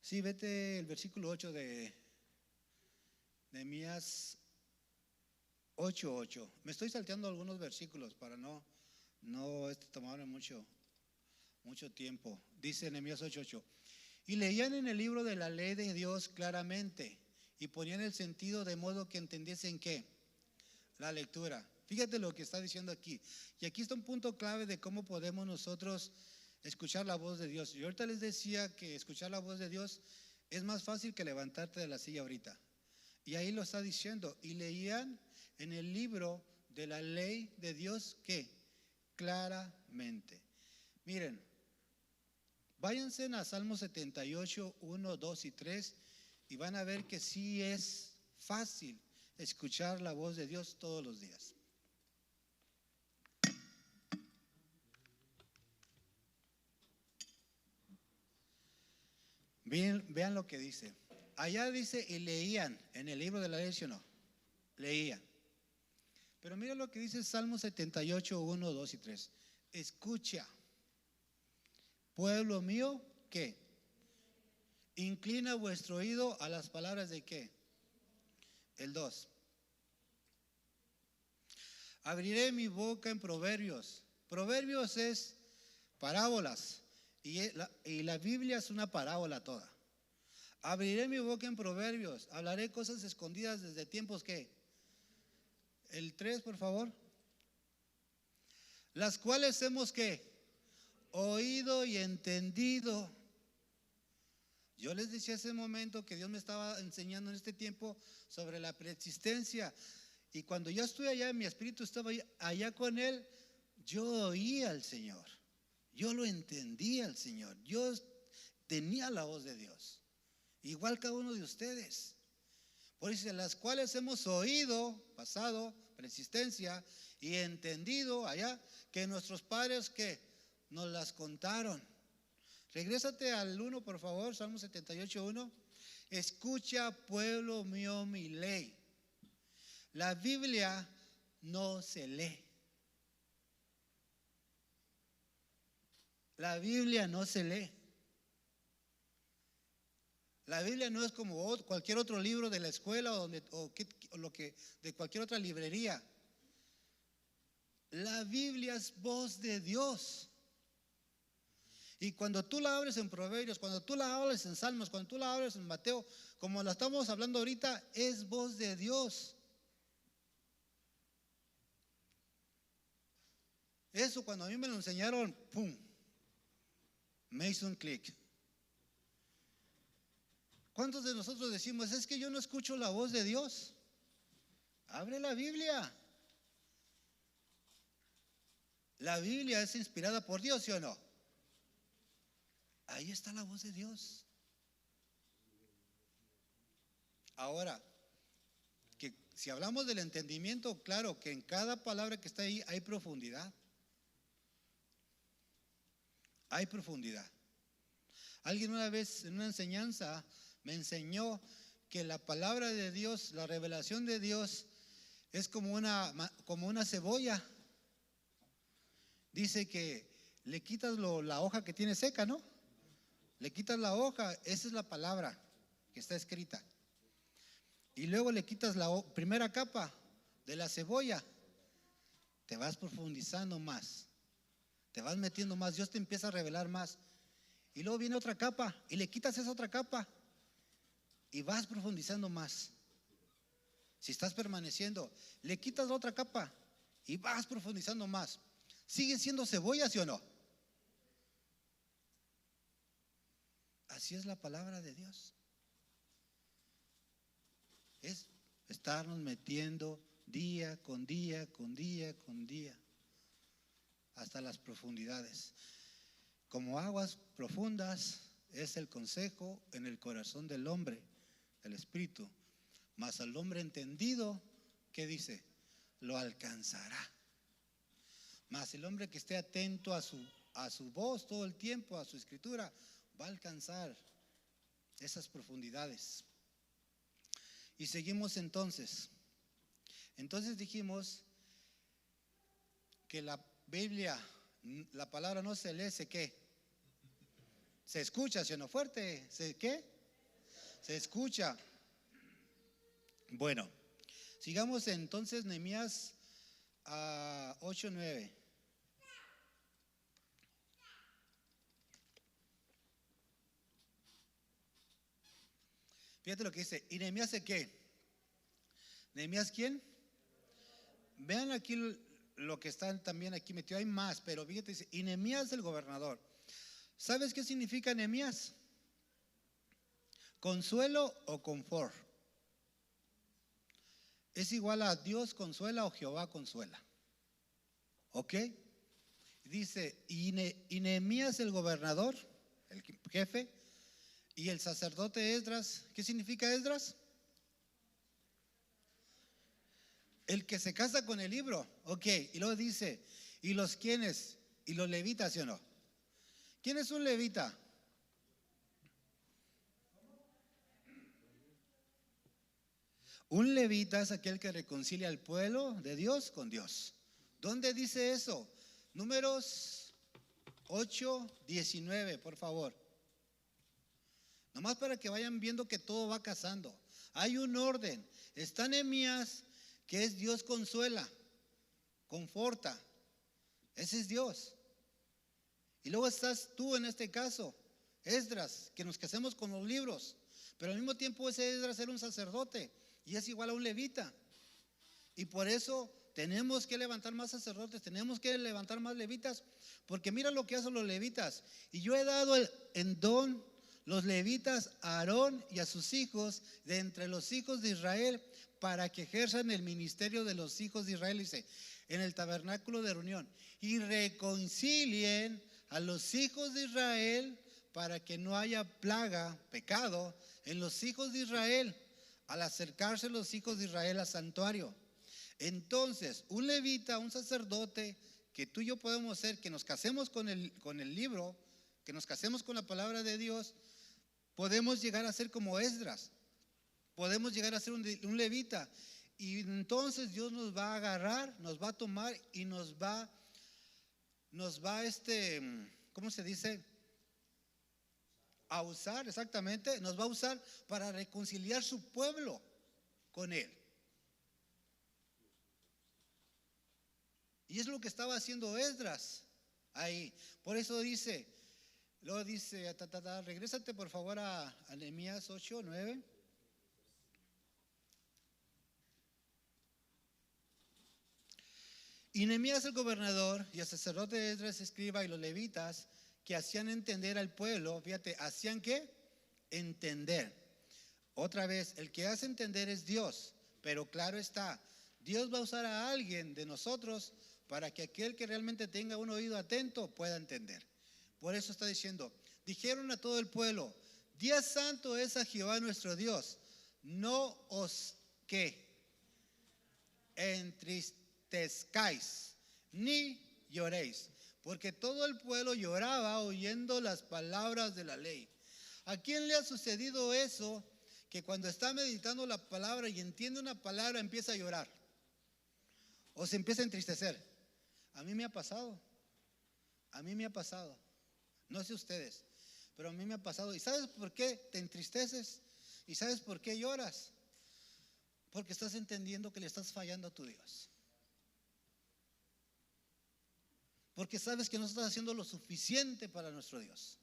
sí, vete el versículo 8 de Nehemías 8:8. Me estoy salteando algunos versículos para no tomarme mucho tiempo. Dice Nehemías 8:8. Y leían en el libro de la ley de Dios claramente y ponían el sentido de modo que entendiesen ¿qué? La lectura. Fíjate lo que está diciendo aquí. Y aquí está un punto clave de cómo podemos nosotros escuchar la voz de Dios. Y ahorita les decía que escuchar la voz de Dios es más fácil que levantarte de la silla ahorita. Y ahí lo está diciendo. Y leían en el libro de la ley de Dios ¿qué? Claramente. Miren, váyanse a Salmo 78, 1, 2 y 3 y van a ver que sí es fácil escuchar la voz de Dios todos los días. Vean lo que dice. Allá dice y leían en el libro de la ley, ¿sí o no? Leían. Pero mira lo que dice Salmo 78, 1, 2 y 3. Escucha, pueblo mío, ¿qué? Inclina vuestro oído a las palabras de ¿qué? El 2. Abriré mi boca en proverbios. Proverbios es parábolas. Y la Biblia es una parábola toda. Abriré mi boca en proverbios. Hablaré cosas escondidas desde tiempos ¿qué? El 3, por favor. Las cuales hemos ¿qué? Oído y entendido. Yo les decía hace un momento que Dios me estaba enseñando en este tiempo sobre la preexistencia. Y cuando yo estuve allá, mi espíritu estaba allá con Él, yo oía al Señor. Yo lo entendía al Señor. Yo tenía la voz de Dios. Igual cada uno de ustedes. Por eso, las cuales hemos oído, pasado, preexistencia, y entendido allá, que nuestros padres que nos las contaron. Regrésate al 1, por favor, Salmo 78, 1. Escucha, pueblo mío, mi ley. La Biblia no se lee. La Biblia no se lee. La Biblia no es como cualquier otro libro de la escuela de cualquier otra librería. La Biblia es voz de Dios. Y cuando tú la abres en Proverbios, cuando tú la abres en Salmos, cuando tú la abres en Mateo, como la estamos hablando ahorita, es voz de Dios. Eso cuando a mí me lo enseñaron, ¡pum! Me hizo un clic. ¿Cuántos de nosotros decimos, es que yo no escucho la voz de Dios? Abre la Biblia. La Biblia es inspirada por Dios, ¿sí o no? Ahí está la voz de Dios. Ahora, que si hablamos del entendimiento, claro que en cada palabra que está ahí hay profundidad. Hay profundidad. Alguien una vez en una enseñanza me enseñó que la palabra de Dios, la revelación de Dios, es como una cebolla. Dice que le quitas la hoja que tiene seca, ¿no? Le quitas la hoja, esa es la palabra que está escrita. Y luego le quitas la primera capa de la cebolla. Te vas profundizando más. Te vas metiendo más. Dios te empieza a revelar más. Y luego viene otra capa y le quitas esa otra capa. Y vas profundizando más. Si estás permaneciendo, le quitas la otra capa y vas profundizando más. ¿Sigue siendo cebolla, sí o no? Así es la palabra de Dios. Es estarnos metiendo día con día, con día, con día, hasta las profundidades. Como aguas profundas es el consejo en el corazón del hombre, del espíritu. Mas al hombre entendido, ¿qué dice? Lo alcanzará. Mas el hombre que esté atento a su voz todo el tiempo, a su escritura, va a alcanzar esas profundidades. Y seguimos entonces. Entonces dijimos que la Biblia, la palabra no se lee, ¿se qué? Se escucha, ¿sí o no? Fuerte, ¿se qué? Se escucha. Bueno, sigamos entonces Nehemías 8:9. Fíjate lo que dice. ¿Y Nehemías de qué? ¿Nehemías quién? Vean aquí lo que están también aquí metido. Hay más, pero fíjate, dice, y Nehemías el gobernador. ¿Sabes qué significa Nehemías? Consuelo o confort. Es igual a Dios consuela o Jehová consuela. ¿Ok? Dice, y Nehemías el gobernador, el jefe, y el sacerdote Esdras. ¿Qué significa Esdras? El que se casa con el libro. Ok, y luego dice, ¿y los quiénes? ¿Y los levitas, sí o no? ¿Quién es un levita? Un levita es aquel que reconcilia al pueblo de Dios con Dios. ¿Dónde dice eso? Números 8:19, por favor. Nomás para que vayan viendo que todo va casando. Hay un orden. Está Nehemías, que es Dios consuela, conforta. Ese es Dios. Y luego estás tú en este caso, Esdras, que nos casemos con los libros. Pero al mismo tiempo ese Esdras era un sacerdote y es igual a un levita. Y por eso tenemos que levantar más sacerdotes, tenemos que levantar más levitas, porque mira lo que hacen los levitas. Y yo he dado en don los levitas a Aarón y a sus hijos de entre los hijos de Israel para que ejerzan el ministerio de los hijos de Israel, dice, en el tabernáculo de reunión, y reconcilien a los hijos de Israel para que no haya plaga, pecado en los hijos de Israel al acercarse los hijos de Israel al santuario. Entonces, un levita, un sacerdote, que tú y yo podemos ser, que nos casemos con el libro, que nos casemos con la palabra de Dios, podemos llegar a ser como Esdras, podemos llegar a ser un levita. Y entonces Dios nos va a agarrar, nos va a tomar y nos va ¿cómo se dice? A usar, exactamente, nos va a usar para reconciliar su pueblo con Él. Y es lo que estaba haciendo Esdras ahí. Por eso dice, luego dice, regrésate por favor a Nehemías 8, 9. Y Nehemías el gobernador y el sacerdote Esdras escriba y los levitas que hacían entender al pueblo, fíjate, ¿hacían qué? Entender. Otra vez, el que hace entender es Dios, pero claro está, Dios va a usar a alguien de nosotros para que aquel que realmente tenga un oído atento pueda entender. Por eso está diciendo, dijeron a todo el pueblo, día santo es a Jehová nuestro Dios, no os ¿qué? Entristezcáis, ni lloréis, porque todo el pueblo lloraba oyendo las palabras de la ley. ¿A quién le ha sucedido eso? Que cuando está meditando la palabra y entiende una palabra empieza a llorar o se empieza a entristecer. A mí me ha pasado. A mí me ha pasado. No sé ustedes, pero a mí me ha pasado. ¿Y sabes por qué te entristeces? ¿Y sabes por qué lloras? Porque estás entendiendo que le estás fallando a tu Dios. Porque sabes que no estás haciendo lo suficiente para nuestro Dios.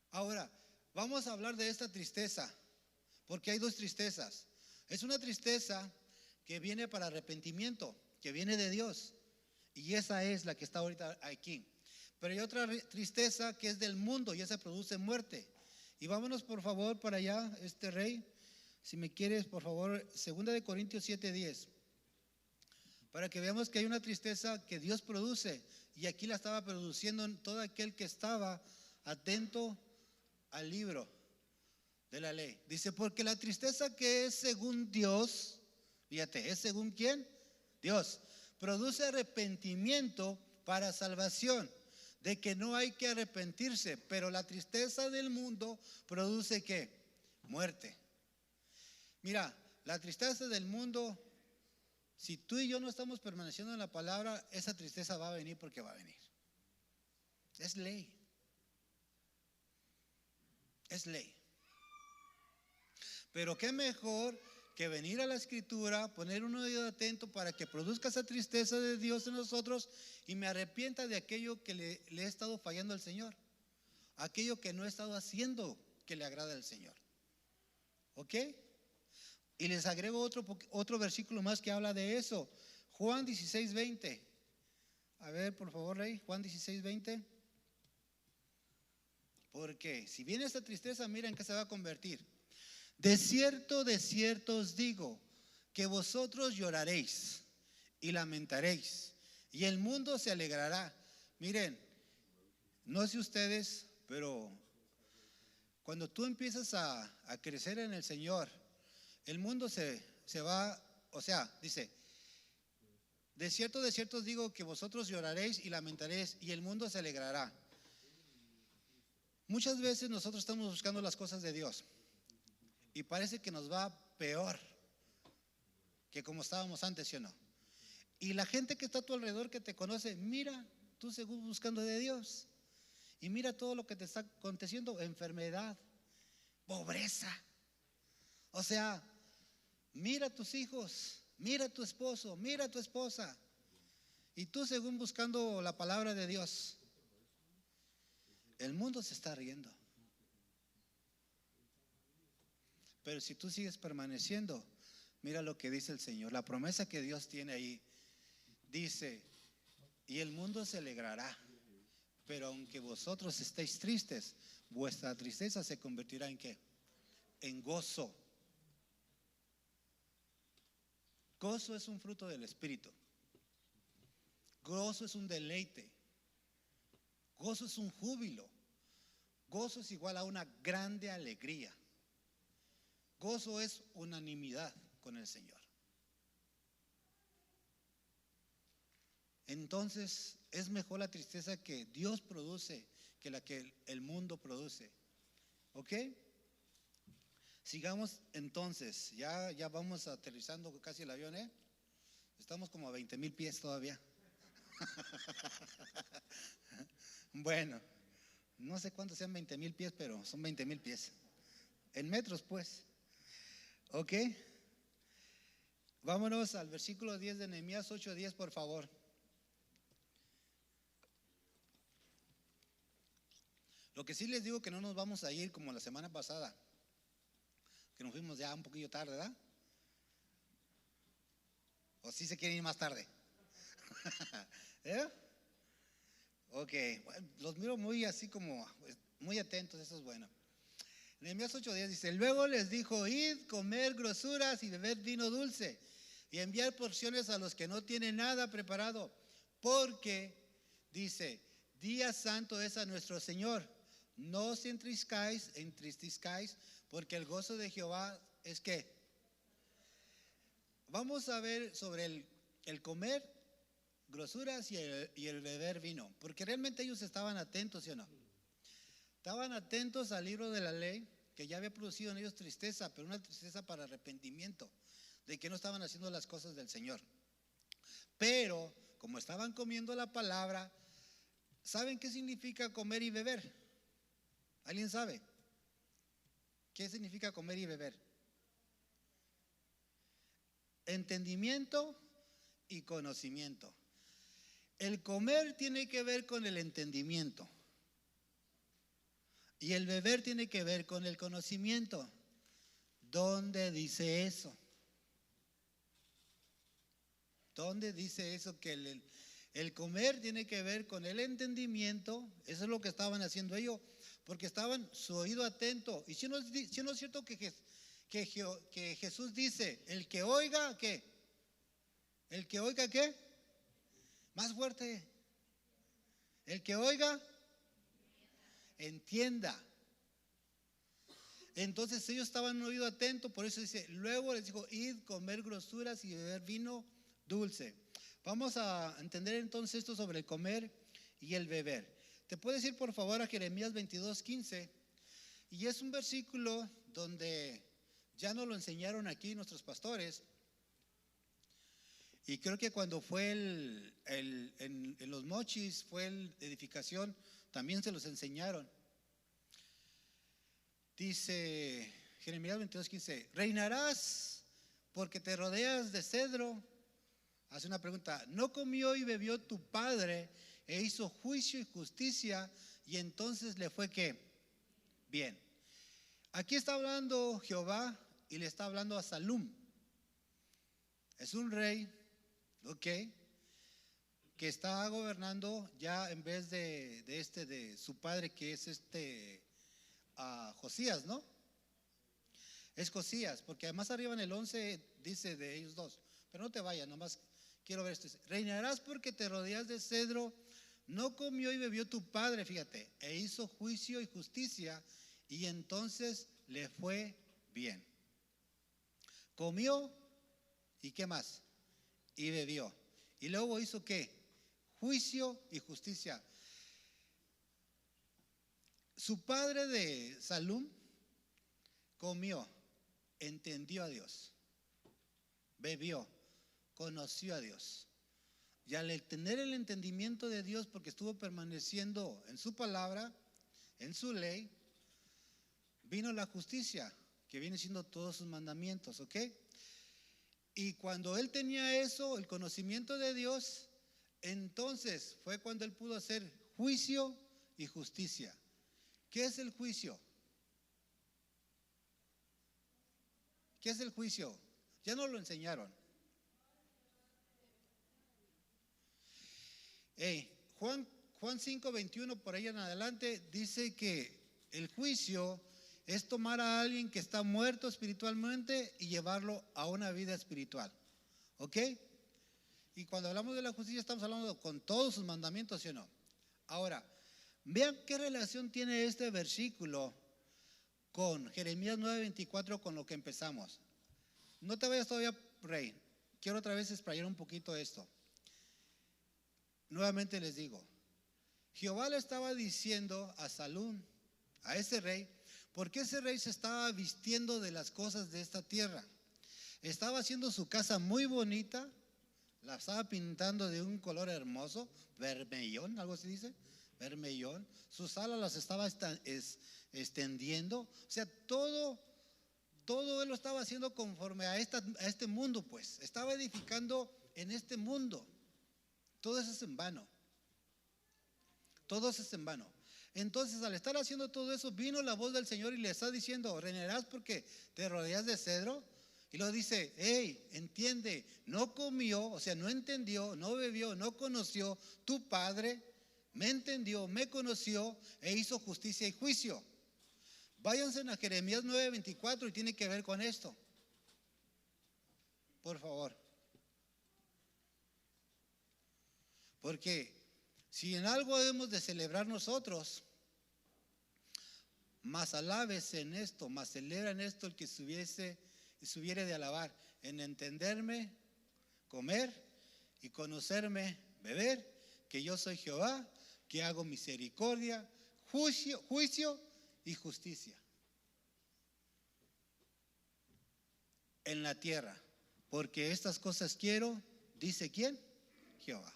Ahora, vamos a hablar de esta tristeza, porque hay dos tristezas. Es una tristeza que viene para arrepentimiento, que viene de Dios, y esa es la que está ahorita aquí. Pero hay otra tristeza que es del mundo y esa produce muerte. Y vámonos por favor para allá, Rey, si me quieres, por favor, 2 de Corintios 7:10, para que veamos que hay una tristeza que Dios produce, y aquí la estaba produciendo en todo aquel que estaba atento al libro de la ley. Dice, porque la tristeza que es según Dios, fíjate, ¿es según quién? Dios. Produce arrepentimiento para salvación, de que no hay que arrepentirse, pero la tristeza del mundo produce ¿qué? Muerte. Mira, la tristeza del mundo, si tú y yo no estamos permaneciendo en la palabra, esa tristeza va a venir porque va a venir. Es ley. Es ley. Pero qué mejor que venir a la escritura, poner un oído atento para que produzca esa tristeza de Dios en nosotros y me arrepienta de aquello que le he estado fallando al Señor, aquello que no he estado haciendo que le agrada al Señor. ¿Ok? Y les agrego otro versículo más que habla de eso. Juan 16:20. A ver, por favor, Rey, Juan 16:20. Porque si viene esta tristeza, miren que se va a convertir. De cierto os digo, que vosotros lloraréis y lamentaréis, y el mundo se alegrará. Miren, no sé ustedes, pero cuando tú empiezas a crecer en el Señor, el mundo se va, o sea, dice, de cierto os digo que vosotros lloraréis y lamentaréis, y el mundo se alegrará. Muchas veces nosotros estamos buscando las cosas de Dios y parece que nos va peor que como estábamos antes, ¿sí o no? Y la gente que está a tu alrededor, que te conoce, mira, tú según buscando de Dios, y mira todo lo que te está aconteciendo, enfermedad, pobreza. O sea, mira a tus hijos, mira a tu esposo, mira a tu esposa, y tú según buscando la palabra de Dios. El mundo se está riendo. Pero si tú sigues permaneciendo, mira lo que dice el Señor, la promesa que Dios tiene ahí. Dice, y el mundo se alegrará, pero aunque vosotros estéis tristes, vuestra tristeza se convertirá en ¿qué? En gozo. Gozo es un fruto del Espíritu. Gozo es un deleite. Gozo es un júbilo. Gozo es igual a una grande alegría. Gozo es unanimidad con el Señor. Entonces es mejor la tristeza que Dios produce que la que el mundo produce. ¿Ok? Sigamos entonces. Ya vamos aterrizando casi el avión, ¿eh? Estamos como a 20,000 pies todavía. Bueno, no sé cuántos sean 20,000 pies, pero son 20,000 pies. En metros, pues. Ok. Vámonos al versículo 10 de Nehemías 8:10, por favor. Lo que sí les digo que no nos vamos a ir como la semana pasada, que nos fuimos ya un poquillo tarde, ¿verdad? ¿O sí se quieren ir más tarde? ¿Eh? Ok, bueno, los miro muy así como, muy atentos, eso es bueno. Nehemías 8:10 dice: luego les dijo: id, comer grosuras y beber vino dulce, y enviar porciones a los que no tienen nada preparado, porque, dice, día santo es a nuestro Señor. No os entristezcáis, porque el gozo de Jehová es que. Vamos a ver sobre el comer grosuras y el beber vino, porque realmente ellos estaban atentos, ¿sí o no? Estaban atentos al libro de la ley, que ya había producido en ellos tristeza, pero una tristeza para arrepentimiento, de que no estaban haciendo las cosas del Señor. Pero, como estaban comiendo la palabra, ¿saben qué significa comer y beber? ¿Alguien sabe? ¿Qué significa comer y beber? Entendimiento y conocimiento. El comer tiene que ver con el entendimiento y el beber tiene que ver con el conocimiento. ¿Dónde dice eso? ¿Dónde dice eso? Que el comer tiene que ver con el entendimiento. Eso es lo que estaban haciendo ellos, porque estaban su oído atento. Y si no es cierto que Jesús dice: el que oiga, ¿qué? El que oiga, ¿qué? Más fuerte. El que oiga, entienda. Entonces ellos estaban un oído atento, por eso dice: luego les dijo: id, comer grosuras y beber vino dulce. Vamos a entender entonces esto sobre el comer y el beber. ¿Te puedes ir por favor a Jeremías 22:15? Y es un versículo donde ya nos lo enseñaron aquí nuestros pastores. Y creo que cuando fue en los mochis, fue la edificación, también se los enseñaron. Dice Jeremías 22:15: reinarás porque te rodeas de cedro. Hace una pregunta: ¿no comió y bebió tu padre e hizo juicio y justicia, y entonces le fue qué? Bien. Aquí está hablando Jehová y le está hablando a Salum. Es un rey, ok, que está gobernando ya en vez de su padre, que es Josías, ¿no? Es Josías, porque además arriba en el 11 dice de ellos dos. Pero no te vayas, nomás quiero ver esto. Reinarás porque te rodeas de cedro. No comió y bebió tu padre, fíjate, e hizo juicio y justicia, y entonces le fue bien. Comió y ¿qué más? Y bebió. Y luego hizo ¿qué? Juicio y justicia. Su padre de Salum comió, entendió a Dios, bebió, conoció a Dios. Y al tener el entendimiento de Dios, porque estuvo permaneciendo en su palabra, en su ley, vino la justicia, que viene siendo todos sus mandamientos, ¿ok? Y cuando él tenía eso, el conocimiento de Dios, entonces fue cuando él pudo hacer juicio y justicia. ¿Qué es el juicio? ¿Qué es el juicio? Ya nos lo enseñaron. Juan 5:21 por ahí en adelante dice que el juicio es tomar a alguien que está muerto espiritualmente y llevarlo a una vida espiritual, ¿ok? Y cuando hablamos de la justicia estamos hablando con todos sus mandamientos, ¿sí o no? Ahora, vean qué relación tiene este versículo con Jeremías 9:24, con lo que empezamos. No te vayas todavía, Rey. Quiero otra vez explayar un poquito esto. Nuevamente les digo, Jehová le estaba diciendo a Salum, a ese rey, porque ese rey se estaba vistiendo de las cosas de esta tierra. Estaba haciendo su casa muy bonita, la estaba pintando de un color hermoso, vermellón, algo así dice, vermellón. Sus alas las estaba extendiendo. O sea, todo él lo estaba haciendo conforme a este mundo, pues. Estaba edificando en este mundo. Todo eso es en vano. Todo eso es en vano. Entonces, al estar haciendo todo eso, vino la voz del Señor y le está diciendo: ¿renirás porque te rodeas de cedro? Y luego dice: hey, entiende, no comió, o sea, no entendió, no bebió, no conoció tu Padre, me entendió, me conoció e hizo justicia y juicio. Váyanse a Jeremías 9:24 y tiene que ver con esto. Por favor. Porque si en algo debemos de celebrar nosotros, más alabes en esto, más celebra en esto el que subiere de alabar, en entenderme, comer y conocerme, beber, que yo soy Jehová, que hago misericordia, juicio y justicia en la tierra, porque estas cosas quiero, dice ¿quién? Jehová.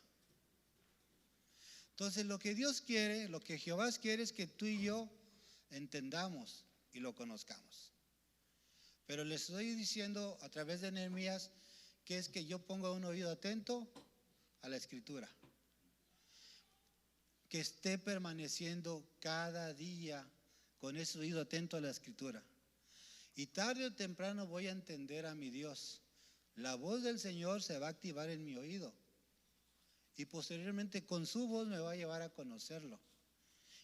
Entonces lo que Dios quiere, lo que Jehová quiere es que tú y yo entendamos y lo conozcamos. Pero les estoy diciendo a través de Nehemías que es que yo ponga un oído atento a la Escritura, que esté permaneciendo cada día con ese oído atento a la Escritura. Y tarde o temprano voy a entender a mi Dios. La voz del Señor se va a activar en mi oído. Y posteriormente con su voz me va a llevar a conocerlo.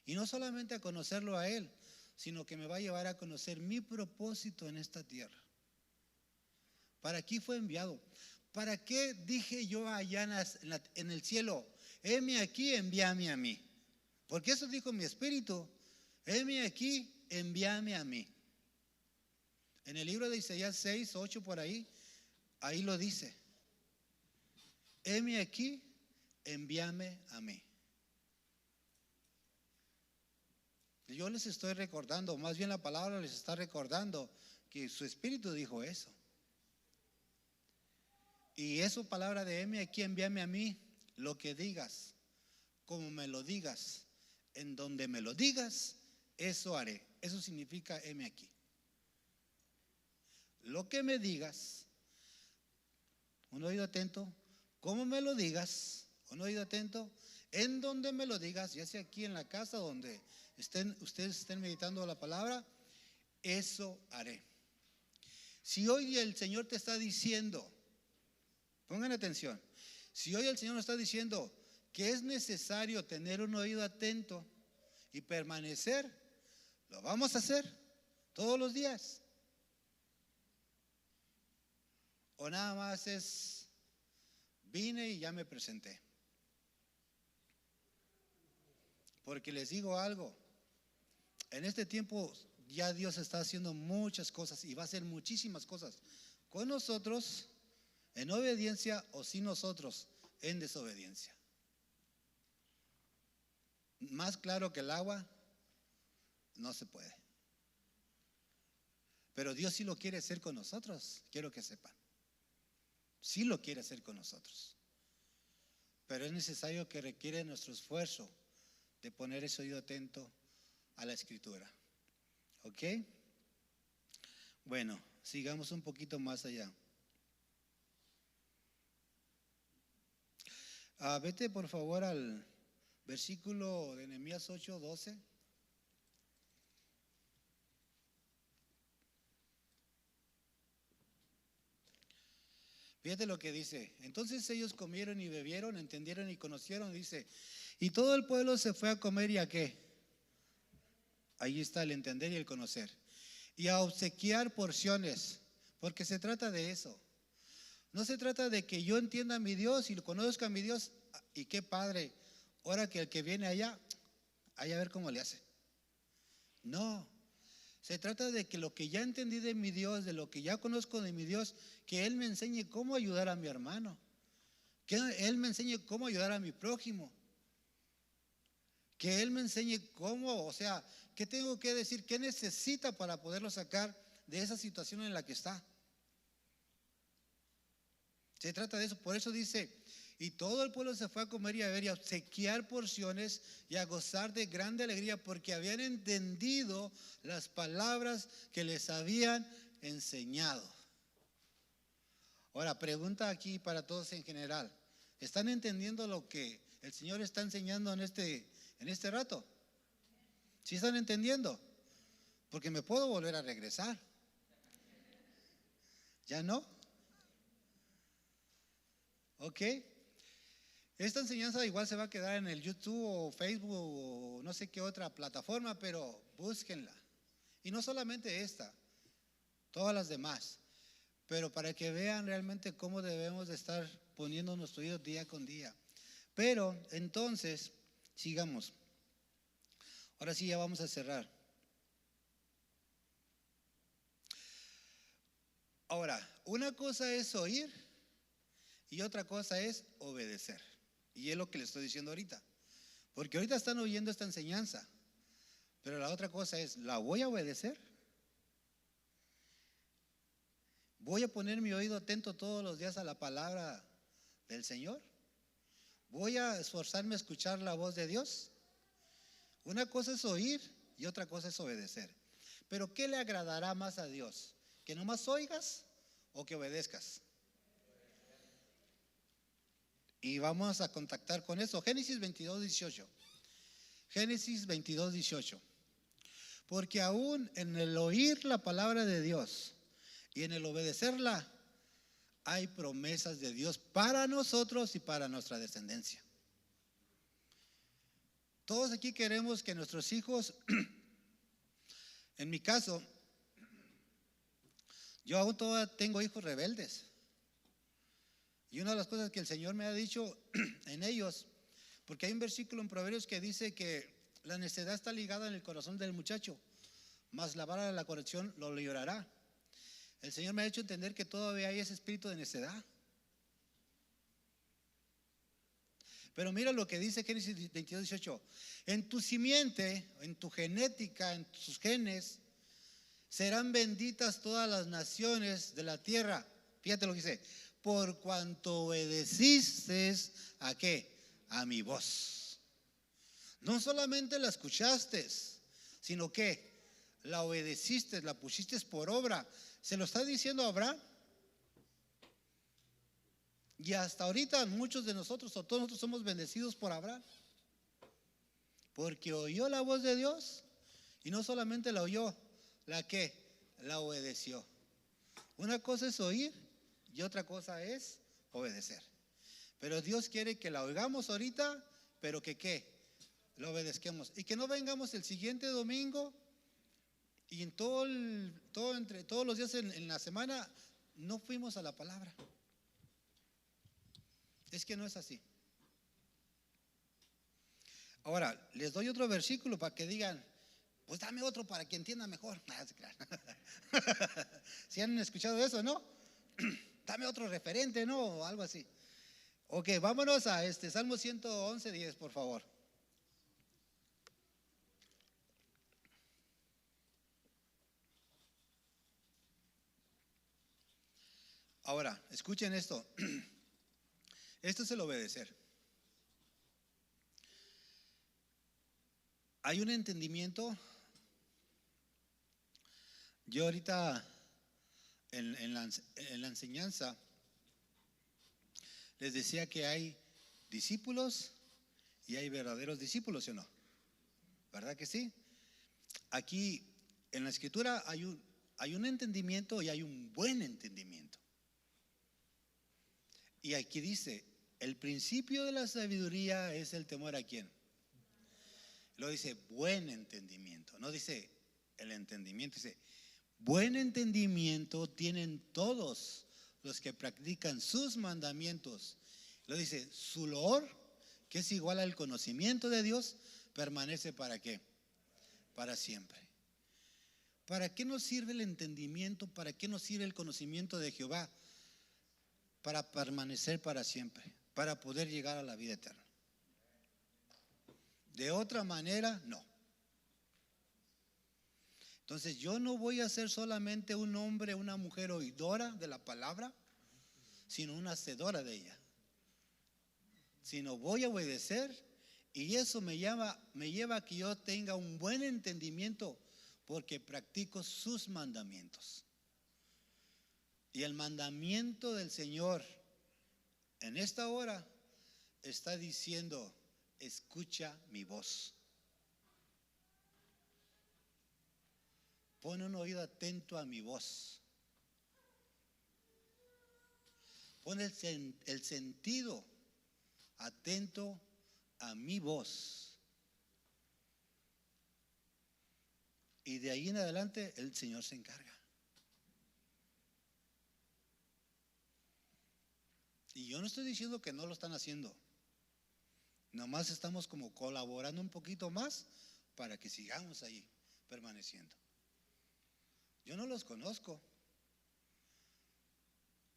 Y no solamente a conocerlo a Él, sino que me va a llevar a conocer mi propósito en esta tierra. ¿Para qué fue enviado? ¿Para qué dije yo allá en el cielo? Heme aquí, envíame a mí. Porque eso dijo mi espíritu. Heme aquí, envíame a mí. En el libro de Isaías 6:8 por ahí lo dice. Heme aquí, envíame a mí. Yo les estoy recordando, más bien la palabra les está recordando que su espíritu dijo eso. Y eso, palabra de heme aquí, envíame a mí, lo que digas, como me lo digas, en donde me lo digas, eso haré. Eso significa heme aquí. Lo que me digas, un oído atento, como me lo digas, un oído atento, en donde me lo digas, ya sea aquí en la casa donde ustedes estén meditando la palabra, eso haré. Si hoy el Señor te está diciendo, pongan atención, si hoy el Señor nos está diciendo que es necesario tener un oído atento y permanecer, lo vamos a hacer todos los días. O nada más es, vine y ya me presenté. Porque les digo algo, en este tiempo ya Dios está haciendo muchas cosas y va a hacer muchísimas cosas con nosotros en obediencia o sin nosotros en desobediencia. Más claro que el agua no se puede. Pero Dios sí lo quiere hacer con nosotros, quiero que sepan. Sí lo quiere hacer con nosotros. Pero es necesario que requiere nuestro esfuerzo de poner ese oído atento a la Escritura. ¿Ok? Bueno, sigamos un poquito más allá. Vete por favor al versículo de Nehemías 8:12. Fíjate lo que dice. Entonces ellos comieron y bebieron, entendieron y conocieron. Dice, y todo el pueblo se fue a comer y a qué. Ahí está el entender y el conocer. Y a obsequiar porciones, porque se trata de eso. No se trata de que yo entienda a mi Dios y lo conozca a mi Dios. Y qué padre, ahora que el que viene allá a ver cómo le hace. No, se trata de que lo que ya entendí de mi Dios, de lo que ya conozco de mi Dios, que Él me enseñe cómo ayudar a mi hermano, que Él me enseñe cómo ayudar a mi prójimo, que Él me enseñe cómo, o sea, qué tengo que decir, qué necesita para poderlo sacar de esa situación en la que está. Se trata de eso. Por eso dice, y todo el pueblo se fue a comer y a beber y a obsequiar porciones y a gozar de grande alegría, porque habían entendido las palabras que les habían enseñado. Ahora, pregunta aquí para todos en general. ¿Están entendiendo lo que el Señor está enseñando en este rato? ¿Sí están entendiendo? Porque me puedo volver a regresar. ¿Ya no? ¿Ok? Esta enseñanza igual se va a quedar en el YouTube o Facebook o no sé qué otra plataforma, pero búsquenla. Y no solamente esta, todas las demás. Pero para que vean realmente cómo debemos de estar poniendo nuestro oído día con día. Pero entonces, sigamos. Ahora sí ya vamos a cerrar. Ahora, una cosa es oír y otra cosa es obedecer. Y es lo que le estoy diciendo ahorita. Porque ahorita están oyendo esta enseñanza. Pero la otra cosa es, ¿la voy a obedecer? ¿Voy a poner mi oído atento todos los días a la palabra del Señor? ¿Voy a esforzarme a escuchar la voz de Dios? Una cosa es oír y otra cosa es obedecer. Pero ¿qué le agradará más a Dios? ¿Que nomás oigas o que obedezcas? Y vamos a contactar con eso. Génesis 22:18. Génesis 22:18. Porque aún en el oír la palabra de Dios y en el obedecerla, hay promesas de Dios para nosotros y para nuestra descendencia. Todos aquí queremos que nuestros hijos, en mi caso, yo aún todavía tengo hijos rebeldes. Y una de las cosas que el Señor me ha dicho en ellos, porque hay un versículo en Proverbios que dice que la necedad está ligada en el corazón del muchacho, mas la vara de la corrección lo librará. El Señor me ha hecho entender que todavía hay ese espíritu de necedad. Pero mira lo que dice Génesis 22:18. En tu simiente, en tu genética, en tus genes, serán benditas todas las naciones de la tierra. Fíjate lo que dice. Por cuanto obedeciste, ¿a qué? A mi voz. No solamente la escuchaste, sino que la obedeciste, la pusiste por obra. Se lo está diciendo a Abraham. Y hasta ahorita muchos de nosotros, o todos nosotros, somos bendecidos por Abraham. Porque oyó la voz de Dios y no solamente la oyó, ¿la qué? La obedeció. Una cosa es oír y otra cosa es obedecer. Pero Dios quiere que la oigamos ahorita, pero que ¿qué? La obedezcamos. Y que no vengamos el siguiente domingo y en entre todos los días en la semana no fuimos a la palabra. Es que no es así. Ahora, les doy otro versículo para que digan, pues dame otro para que entienda mejor. ¿Sí han escuchado eso, no? Dame otro referente, ¿no? O algo así. Ok, vámonos a Salmo 111:10, por favor. Ahora, escuchen esto. Esto es el obedecer. Hay un entendimiento. Yo ahorita en la enseñanza les decía que hay discípulos y hay verdaderos discípulos, ¿sí o no? ¿Verdad que sí? Aquí en la escritura hay un entendimiento y hay un buen entendimiento. Y aquí dice, el principio de la sabiduría es el temor ¿a quién? Lo dice buen entendimiento, no dice el entendimiento, dice buen entendimiento tienen todos los que practican sus mandamientos. Lo dice, su loor, que es igual al conocimiento de Dios, permanece ¿para qué? Para siempre. ¿Para qué nos sirve el entendimiento? ¿Para qué nos sirve el conocimiento de Jehová? Para permanecer para siempre, para poder llegar a la vida eterna. De otra manera, no. Entonces yo no voy a ser solamente un hombre, una mujer oidora de la palabra, sino una hacedora de ella. Sino voy a obedecer, y eso me lleva a que yo tenga un buen entendimiento porque practico sus mandamientos. Y el mandamiento del Señor en esta hora está diciendo: escucha mi voz. Pon un oído atento a mi voz. Pon el sentido atento a mi voz. Y de ahí en adelante el Señor se encarga. Y yo no estoy diciendo que no lo están haciendo. Nomás estamos como colaborando un poquito más para que sigamos ahí permaneciendo. Yo no los conozco.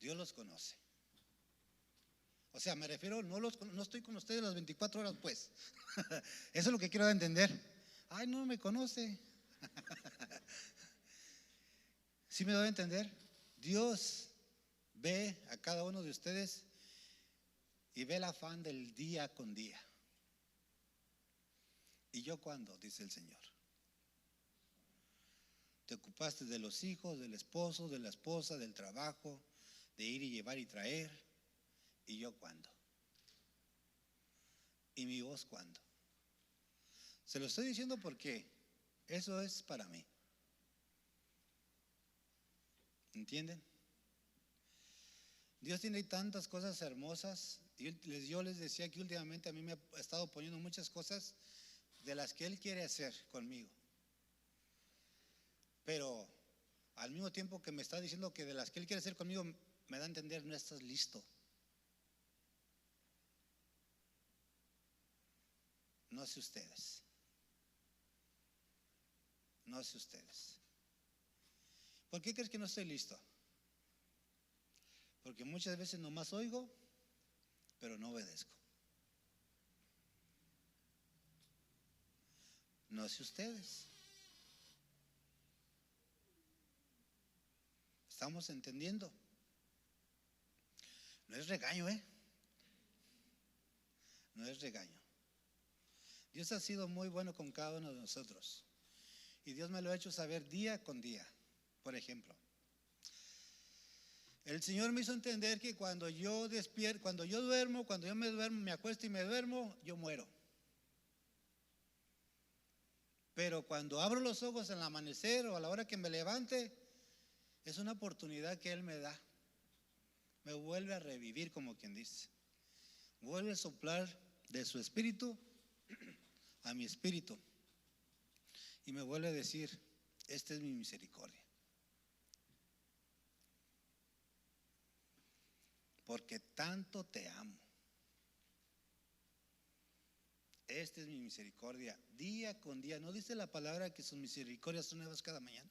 Dios los conoce. O sea, me refiero, no estoy con ustedes las 24 horas, pues. Eso es lo que quiero entender. Ay, no me conoce. ¿Sí me doy a entender? Dios ve a cada uno de ustedes y ve el afán del día con día. ¿Y yo cuándo? Dice el Señor. Te ocupaste de los hijos, del esposo, de la esposa, del trabajo, de ir y llevar y traer. ¿Y yo cuándo? ¿Y mi voz cuándo? Se lo estoy diciendo porque eso es para mí. ¿Entienden? Dios tiene tantas cosas hermosas. Yo les decía que últimamente a mí me ha estado poniendo muchas cosas de las que Él quiere hacer conmigo. Pero al mismo tiempo que me está diciendo que de las que Él quiere hacer conmigo, me da a entender: no estás listo. No sé ustedes. No sé ustedes. ¿Por qué crees que no estoy listo? Porque muchas veces nomás oigo, pero no obedezco. No sé ustedes. ¿Estamos entendiendo? No es regaño, no es regaño. Dios ha sido muy bueno con cada uno de nosotros. Y Dios me lo ha hecho saber día con día. Por ejemplo, el Señor me hizo entender que cuando yo despierto, cuando yo me duermo, me acuesto y me duermo, yo muero. Pero cuando abro los ojos en el amanecer o a la hora que me levante, es una oportunidad que Él me da. Me vuelve a revivir, como quien dice. Vuelve a soplar de su espíritu a mi espíritu. Y me vuelve a decir: esta es mi misericordia. Porque tanto te amo. Esta es mi misericordia, día con día. ¿No dice la palabra que sus misericordias son nuevas cada mañana?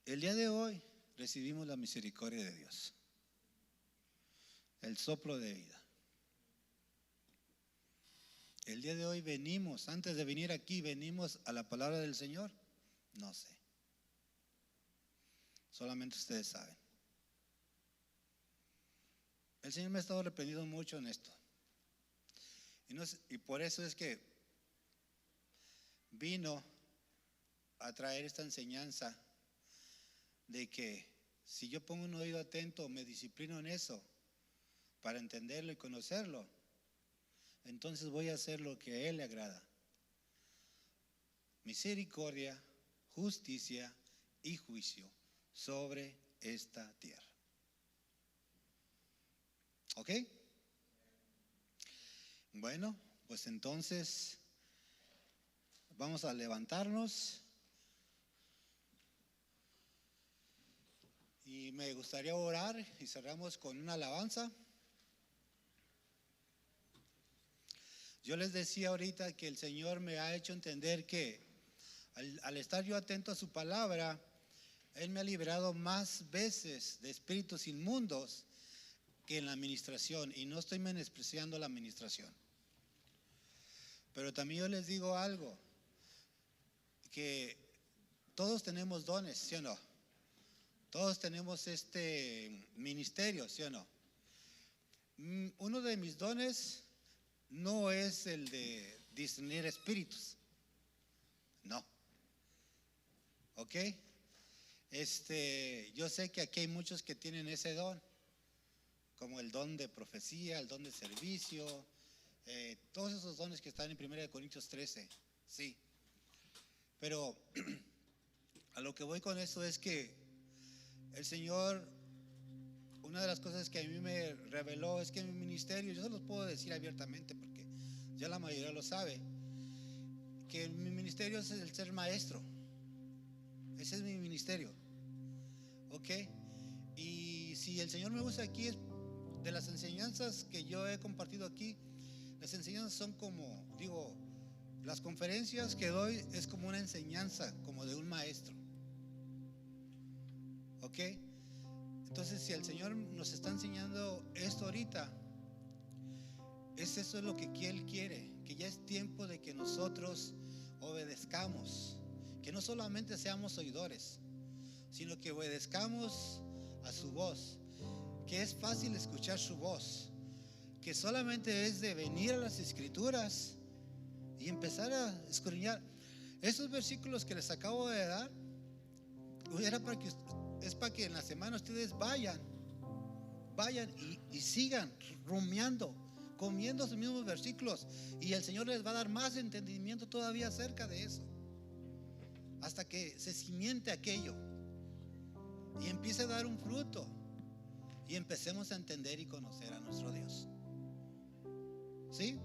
El día de hoy recibimos la misericordia de Dios, el soplo de vida. El día de hoy venimos, antes de venir aquí, venimos a la palabra del Señor. No sé. Solamente ustedes saben. El Señor me ha estado reprendiendo mucho en esto. Y por eso es que vino a traer esta enseñanza de que si yo pongo un oído atento, me disciplino en eso para entenderlo y conocerlo, entonces voy a hacer lo que a Él le agrada. Misericordia, justicia y juicio sobre esta tierra. ¿Ok? Bueno, pues entonces vamos a levantarnos y me gustaría orar y cerramos con una alabanza. Yo les decía ahorita que el Señor me ha hecho entender que al estar yo atento a su palabra, Él me ha liberado más veces de espíritus inmundos que en la administración, y no estoy menospreciando la administración. Pero también yo les digo algo, que todos tenemos dones, ¿sí o no? Todos tenemos este ministerio, ¿sí o no? Uno de mis dones no es el de discernir espíritus, no. ¿Ok? Yo sé que aquí hay muchos que tienen ese don, como el don de profecía, el don de servicio, todos esos dones que están en 1 Corintios 13, sí. Pero a lo que voy con esto es que el Señor, una de las cosas que a mí me reveló es que en mi ministerio, yo se los puedo decir abiertamente porque ya la mayoría lo sabe, que mi ministerio es el ser maestro. Ese es mi ministerio. ¿Ok? Y si el Señor me usa aquí, es de las enseñanzas que yo he compartido aquí, las enseñanzas son como, digo, las conferencias que doy es como una enseñanza, como de un maestro. ¿Ok? Entonces, si el Señor nos está enseñando esto ahorita, eso es lo que Él quiere, que ya es tiempo de que nosotros obedezcamos, que no solamente seamos oidores, sino que obedezcamos a su voz, que es fácil escuchar su voz, que solamente es de venir a las Escrituras y empezar a escudriñar. Esos versículos que les acabo de dar, es para que en la semana ustedes vayan y sigan rumiando, comiendo esos mismos versículos, y el Señor les va a dar más entendimiento todavía acerca de eso, hasta que se cimiente aquello y empiece a dar un fruto y empecemos a entender y conocer a nuestro Dios. ¿Sí?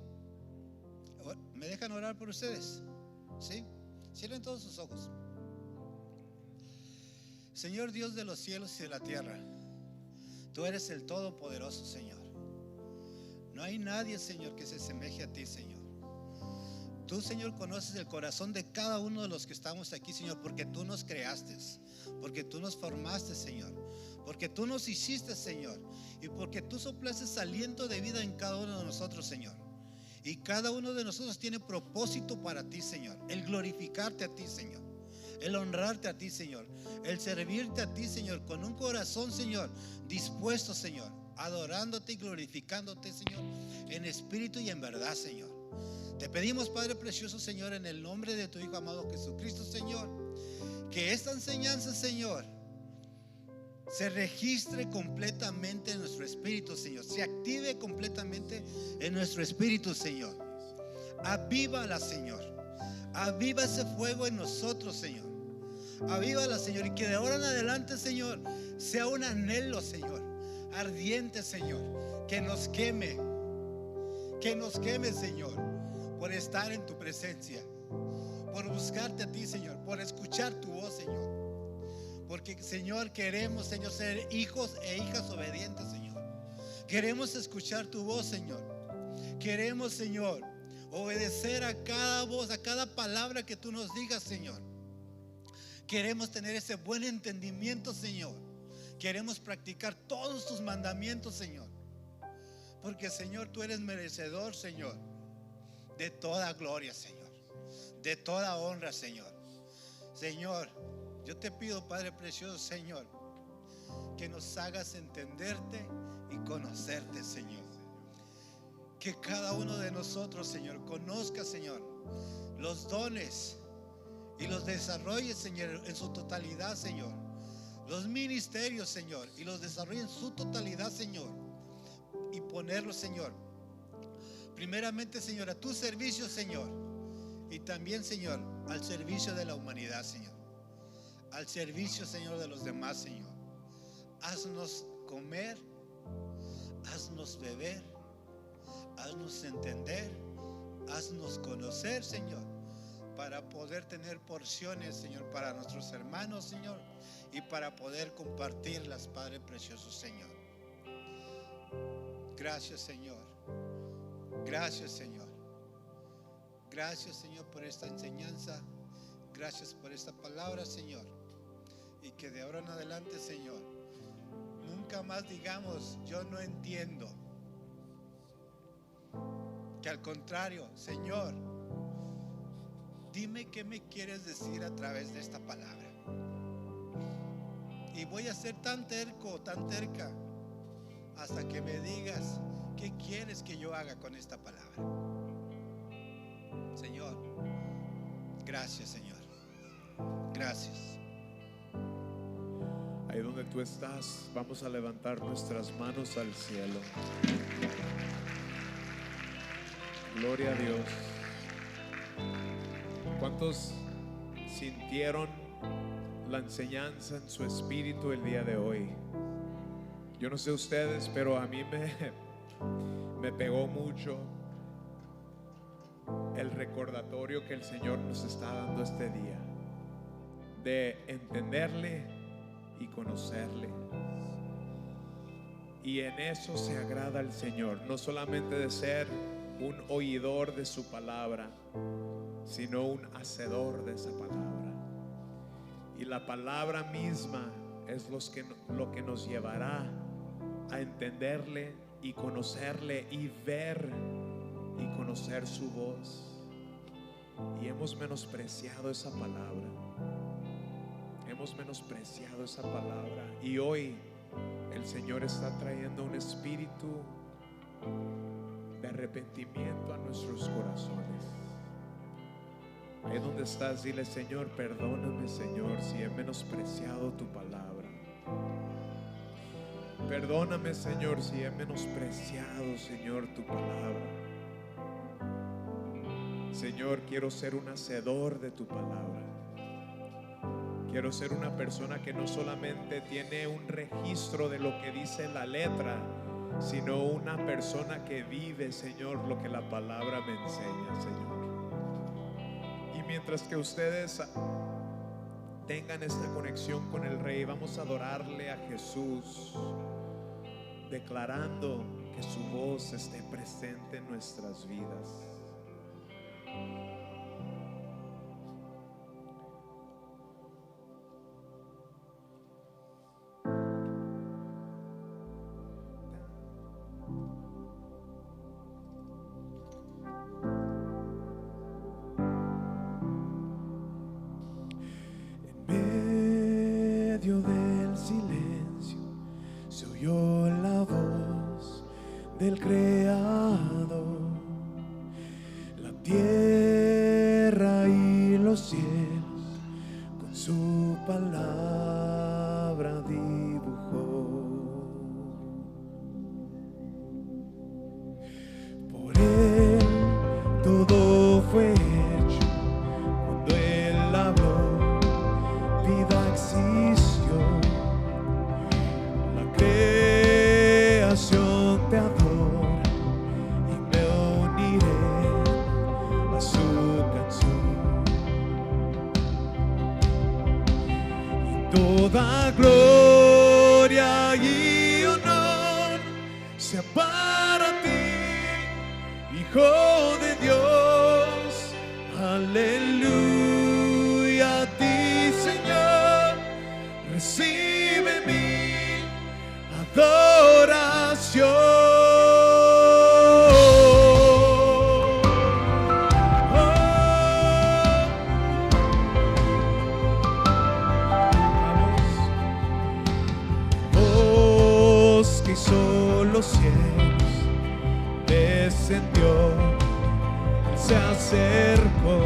¿Me dejan orar por ustedes? ¿Sí? Cierren todos sus ojos. Señor Dios de los cielos y de la tierra, tú eres el Todopoderoso, Señor. No hay nadie, Señor, que se asemeje a ti, Señor. Tú, Señor, conoces el corazón de cada uno de los que estamos aquí, Señor, porque tú nos creaste, porque tú nos formaste, Señor, porque tú nos hiciste, Señor, y porque tú soplaste aliento de vida en cada uno de nosotros, Señor. Y cada uno de nosotros tiene propósito para ti, Señor. El glorificarte a ti, Señor, el honrarte a ti, Señor, el servirte a ti, Señor, con un corazón, Señor, dispuesto, Señor, adorándote y glorificándote, Señor, en espíritu y en verdad, Señor. Te pedimos, Padre precioso, Señor, en el nombre de tu Hijo amado Jesucristo, Señor, que esta enseñanza, Señor, se registre completamente en nuestro espíritu, Señor, se active completamente en nuestro espíritu, Señor. Avívala, Señor, aviva ese fuego en nosotros, Señor. Avívala, Señor, y que de ahora en adelante, Señor, sea un anhelo, Señor, ardiente, Señor, que nos queme, Señor, por estar en tu presencia, por buscarte a ti, Señor, por escuchar tu voz, Señor. Porque, Señor, queremos, Señor, ser hijos e hijas obedientes, Señor. Queremos escuchar tu voz, Señor. Queremos, Señor, obedecer a cada voz, a cada palabra que tú nos digas, Señor. Queremos tener ese buen entendimiento, Señor. Queremos practicar todos tus mandamientos, Señor. Porque, Señor, tú eres merecedor, Señor, de toda gloria, Señor, de toda honra, Señor. Señor, yo te pido, Padre precioso, Señor, que nos hagas entenderte y conocerte, Señor. Que cada uno de nosotros, Señor, conozca, Señor, los dones y los desarrolle, Señor, en su totalidad, Señor. Los ministerios, Señor, y los desarrolle en su totalidad, Señor. Y ponerlos, Señor, primeramente, Señor, a tu servicio, Señor, y también, Señor, al servicio de la humanidad, Señor, al servicio, Señor, de los demás, Señor. Haznos comer, haznos beber, haznos entender, haznos conocer, Señor, para poder tener porciones, Señor, para nuestros hermanos, Señor, y para poder compartirlas, Padre precioso, Señor. Gracias, Señor. Gracias, Señor. Gracias, Señor, por esta enseñanza. Gracias por esta palabra, Señor. Y que de ahora en adelante, Señor, nunca más digamos, yo no entiendo. Que al contrario, Señor, dime qué me quieres decir a través de esta palabra. Y voy a ser tan terco, tan terca, hasta que me digas qué quieres que yo haga con esta palabra. Señor, gracias, Señor. Gracias. Ahí donde tú estás, vamos a levantar nuestras manos al cielo. Gloria a Dios. ¿Cuántos sintieron la enseñanza en su espíritu el día de hoy? Yo no sé ustedes, pero a mí me pegó mucho el recordatorio que el Señor nos está dando este día, de entenderle y conocerle. Y en eso se agrada al Señor, no solamente de ser un oidor de su palabra, sino un hacedor de esa palabra. Y la palabra misma es lo que nos llevará a entenderle y conocerle y ver y conocer su voz. Y hemos menospreciado esa palabra. Hemos menospreciado esa palabra. Y hoy el Señor está trayendo un espíritu de arrepentimiento a nuestros corazones. Ahí donde estás, dile: Señor, perdóname, Señor, si he menospreciado tu palabra. Perdóname, Señor, si he menospreciado, Señor, tu palabra. Señor, quiero ser un hacedor de tu palabra. Quiero ser una persona que no solamente tiene un registro de lo que dice la letra, sino una persona que vive, Señor, lo que la palabra me enseña, Señor. Y mientras que ustedes tengan esta conexión con el Rey, vamos a adorarle a Jesús, declarando que su voz esté presente en nuestras vidas. Del Creador, la tierra y los cielos con su palabra dibujó. Por él todo fue hecho, cuando él habló, vida existió. La creación te adora y me uniré a su canción. Y toda gloria y honor sea para ti, Hijo de Dios. Aleluya a ti, Señor. Recibe mi adoración. Voz que hizo los cielos, descendió, se acercó.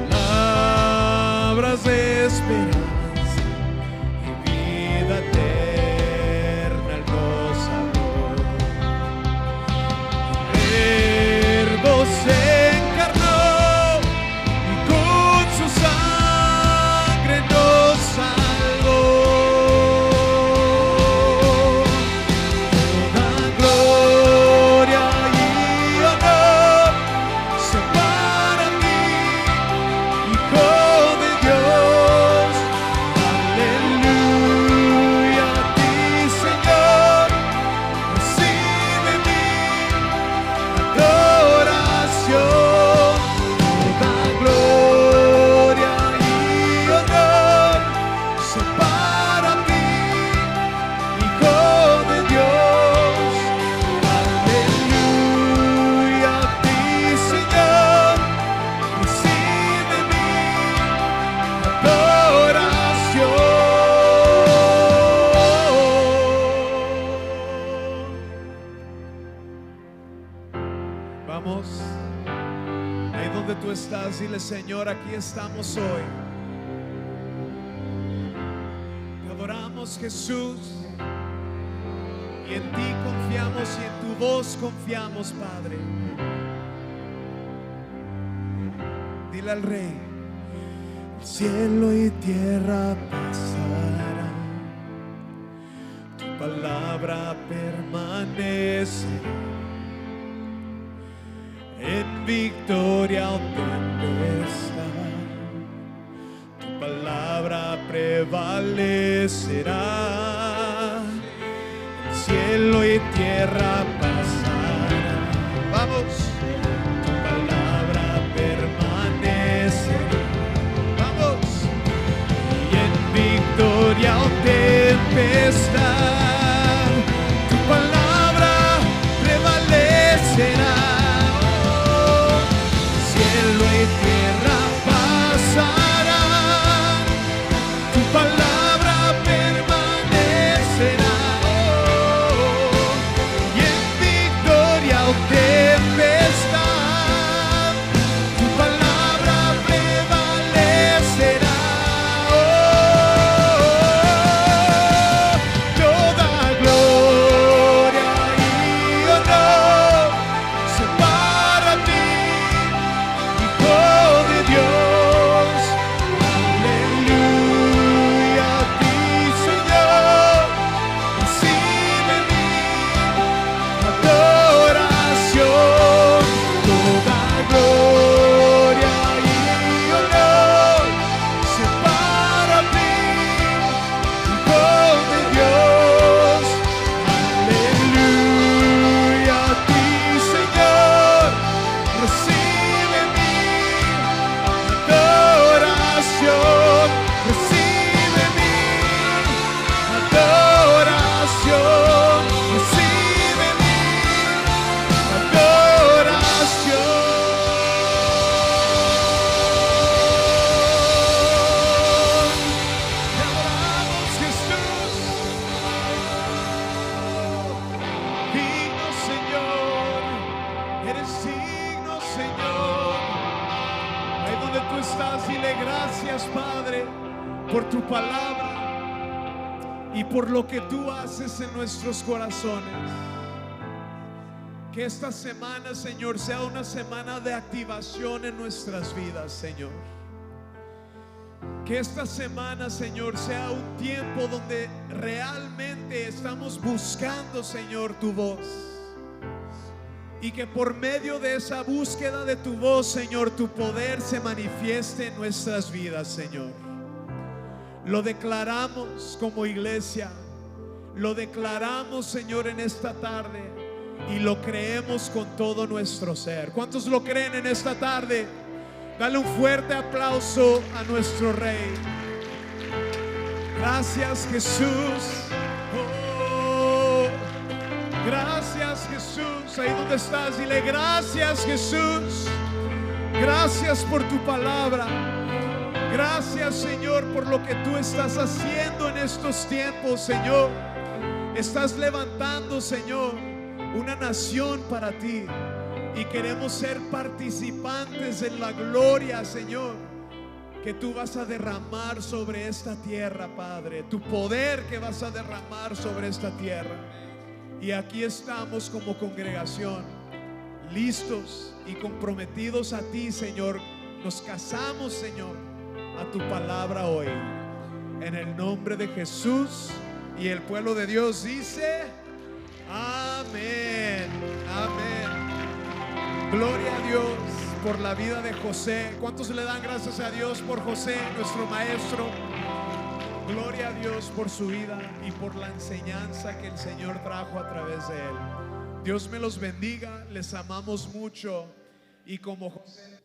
Palabras de esperanza y vida eterna nos habló. El Verbo se encarnó y con su sangre nos salvó. Toda gloria y honor Señor, aquí estamos hoy. Te adoramos, Jesús, y en ti confiamos y en tu voz confiamos, Padre. Dile al Rey: el cielo y tierra pasarán, tu palabra permanecerá. En victoria o tempestad, tu palabra prevalecerá. El cielo y tierra pasarán. Vamos. Tu palabra permanecerá. Vamos. Y en victoria o tempestad, tu palabra prevalecerá. Cielo y tierra pasarán, tu palabra permanecerá. Y en victoria o tempestad, tu palabra prevalecerá. Toda gloria y honor se para a ti, Hijo de Dios. Aleluya a ti, Señor. Recibe mi adoración. Toda gloria y honor se para a ti, Hijo de Dios. Aleluya a ti, Señor. Recibe mi adoración, recibe mi adoración, recibe mi adoración. Te adoramos, Jesús. Digno, Señor, eres digno, Señor. Ahí donde tú estás, dile gracias, Padre, por tu palabra y por lo que tú haces en nuestros corazones. Que esta semana, Señor, sea una semana de activación en nuestras vidas, Señor. Que esta semana, Señor, sea un tiempo donde realmente estamos buscando, Señor, tu voz. Y que por medio de esa búsqueda de tu voz, Señor, tu poder se manifieste en nuestras vidas, Señor. Lo declaramos como iglesia. Lo declaramos, Señor, en esta tarde. Y lo creemos con todo nuestro ser. ¿Cuántos lo creen en esta tarde? Dale un fuerte aplauso a nuestro Rey. Gracias, Jesús. Oh, gracias, Jesús. Ahí donde estás, dile gracias, Jesús. Gracias por tu palabra. Gracias, Señor, por lo que tú estás haciendo en estos tiempos, Señor. Estás levantando, Señor, una nación para ti. Y queremos ser participantes en la gloria, Señor, que tú vas a derramar sobre esta tierra, Padre. Tu poder que vas a derramar sobre esta tierra. Y aquí estamos como congregación, listos y comprometidos a ti, Señor. Nos casamos, Señor, a tu palabra hoy. En el nombre de Jesús. Y el pueblo de Dios dice: amén, amén. Gloria a Dios por la vida de José. ¿Cuántos le dan gracias a Dios por José, nuestro maestro? Gloria a Dios por su vida y por la enseñanza que el Señor trajo a través de él. Dios me los bendiga, les amamos mucho y como José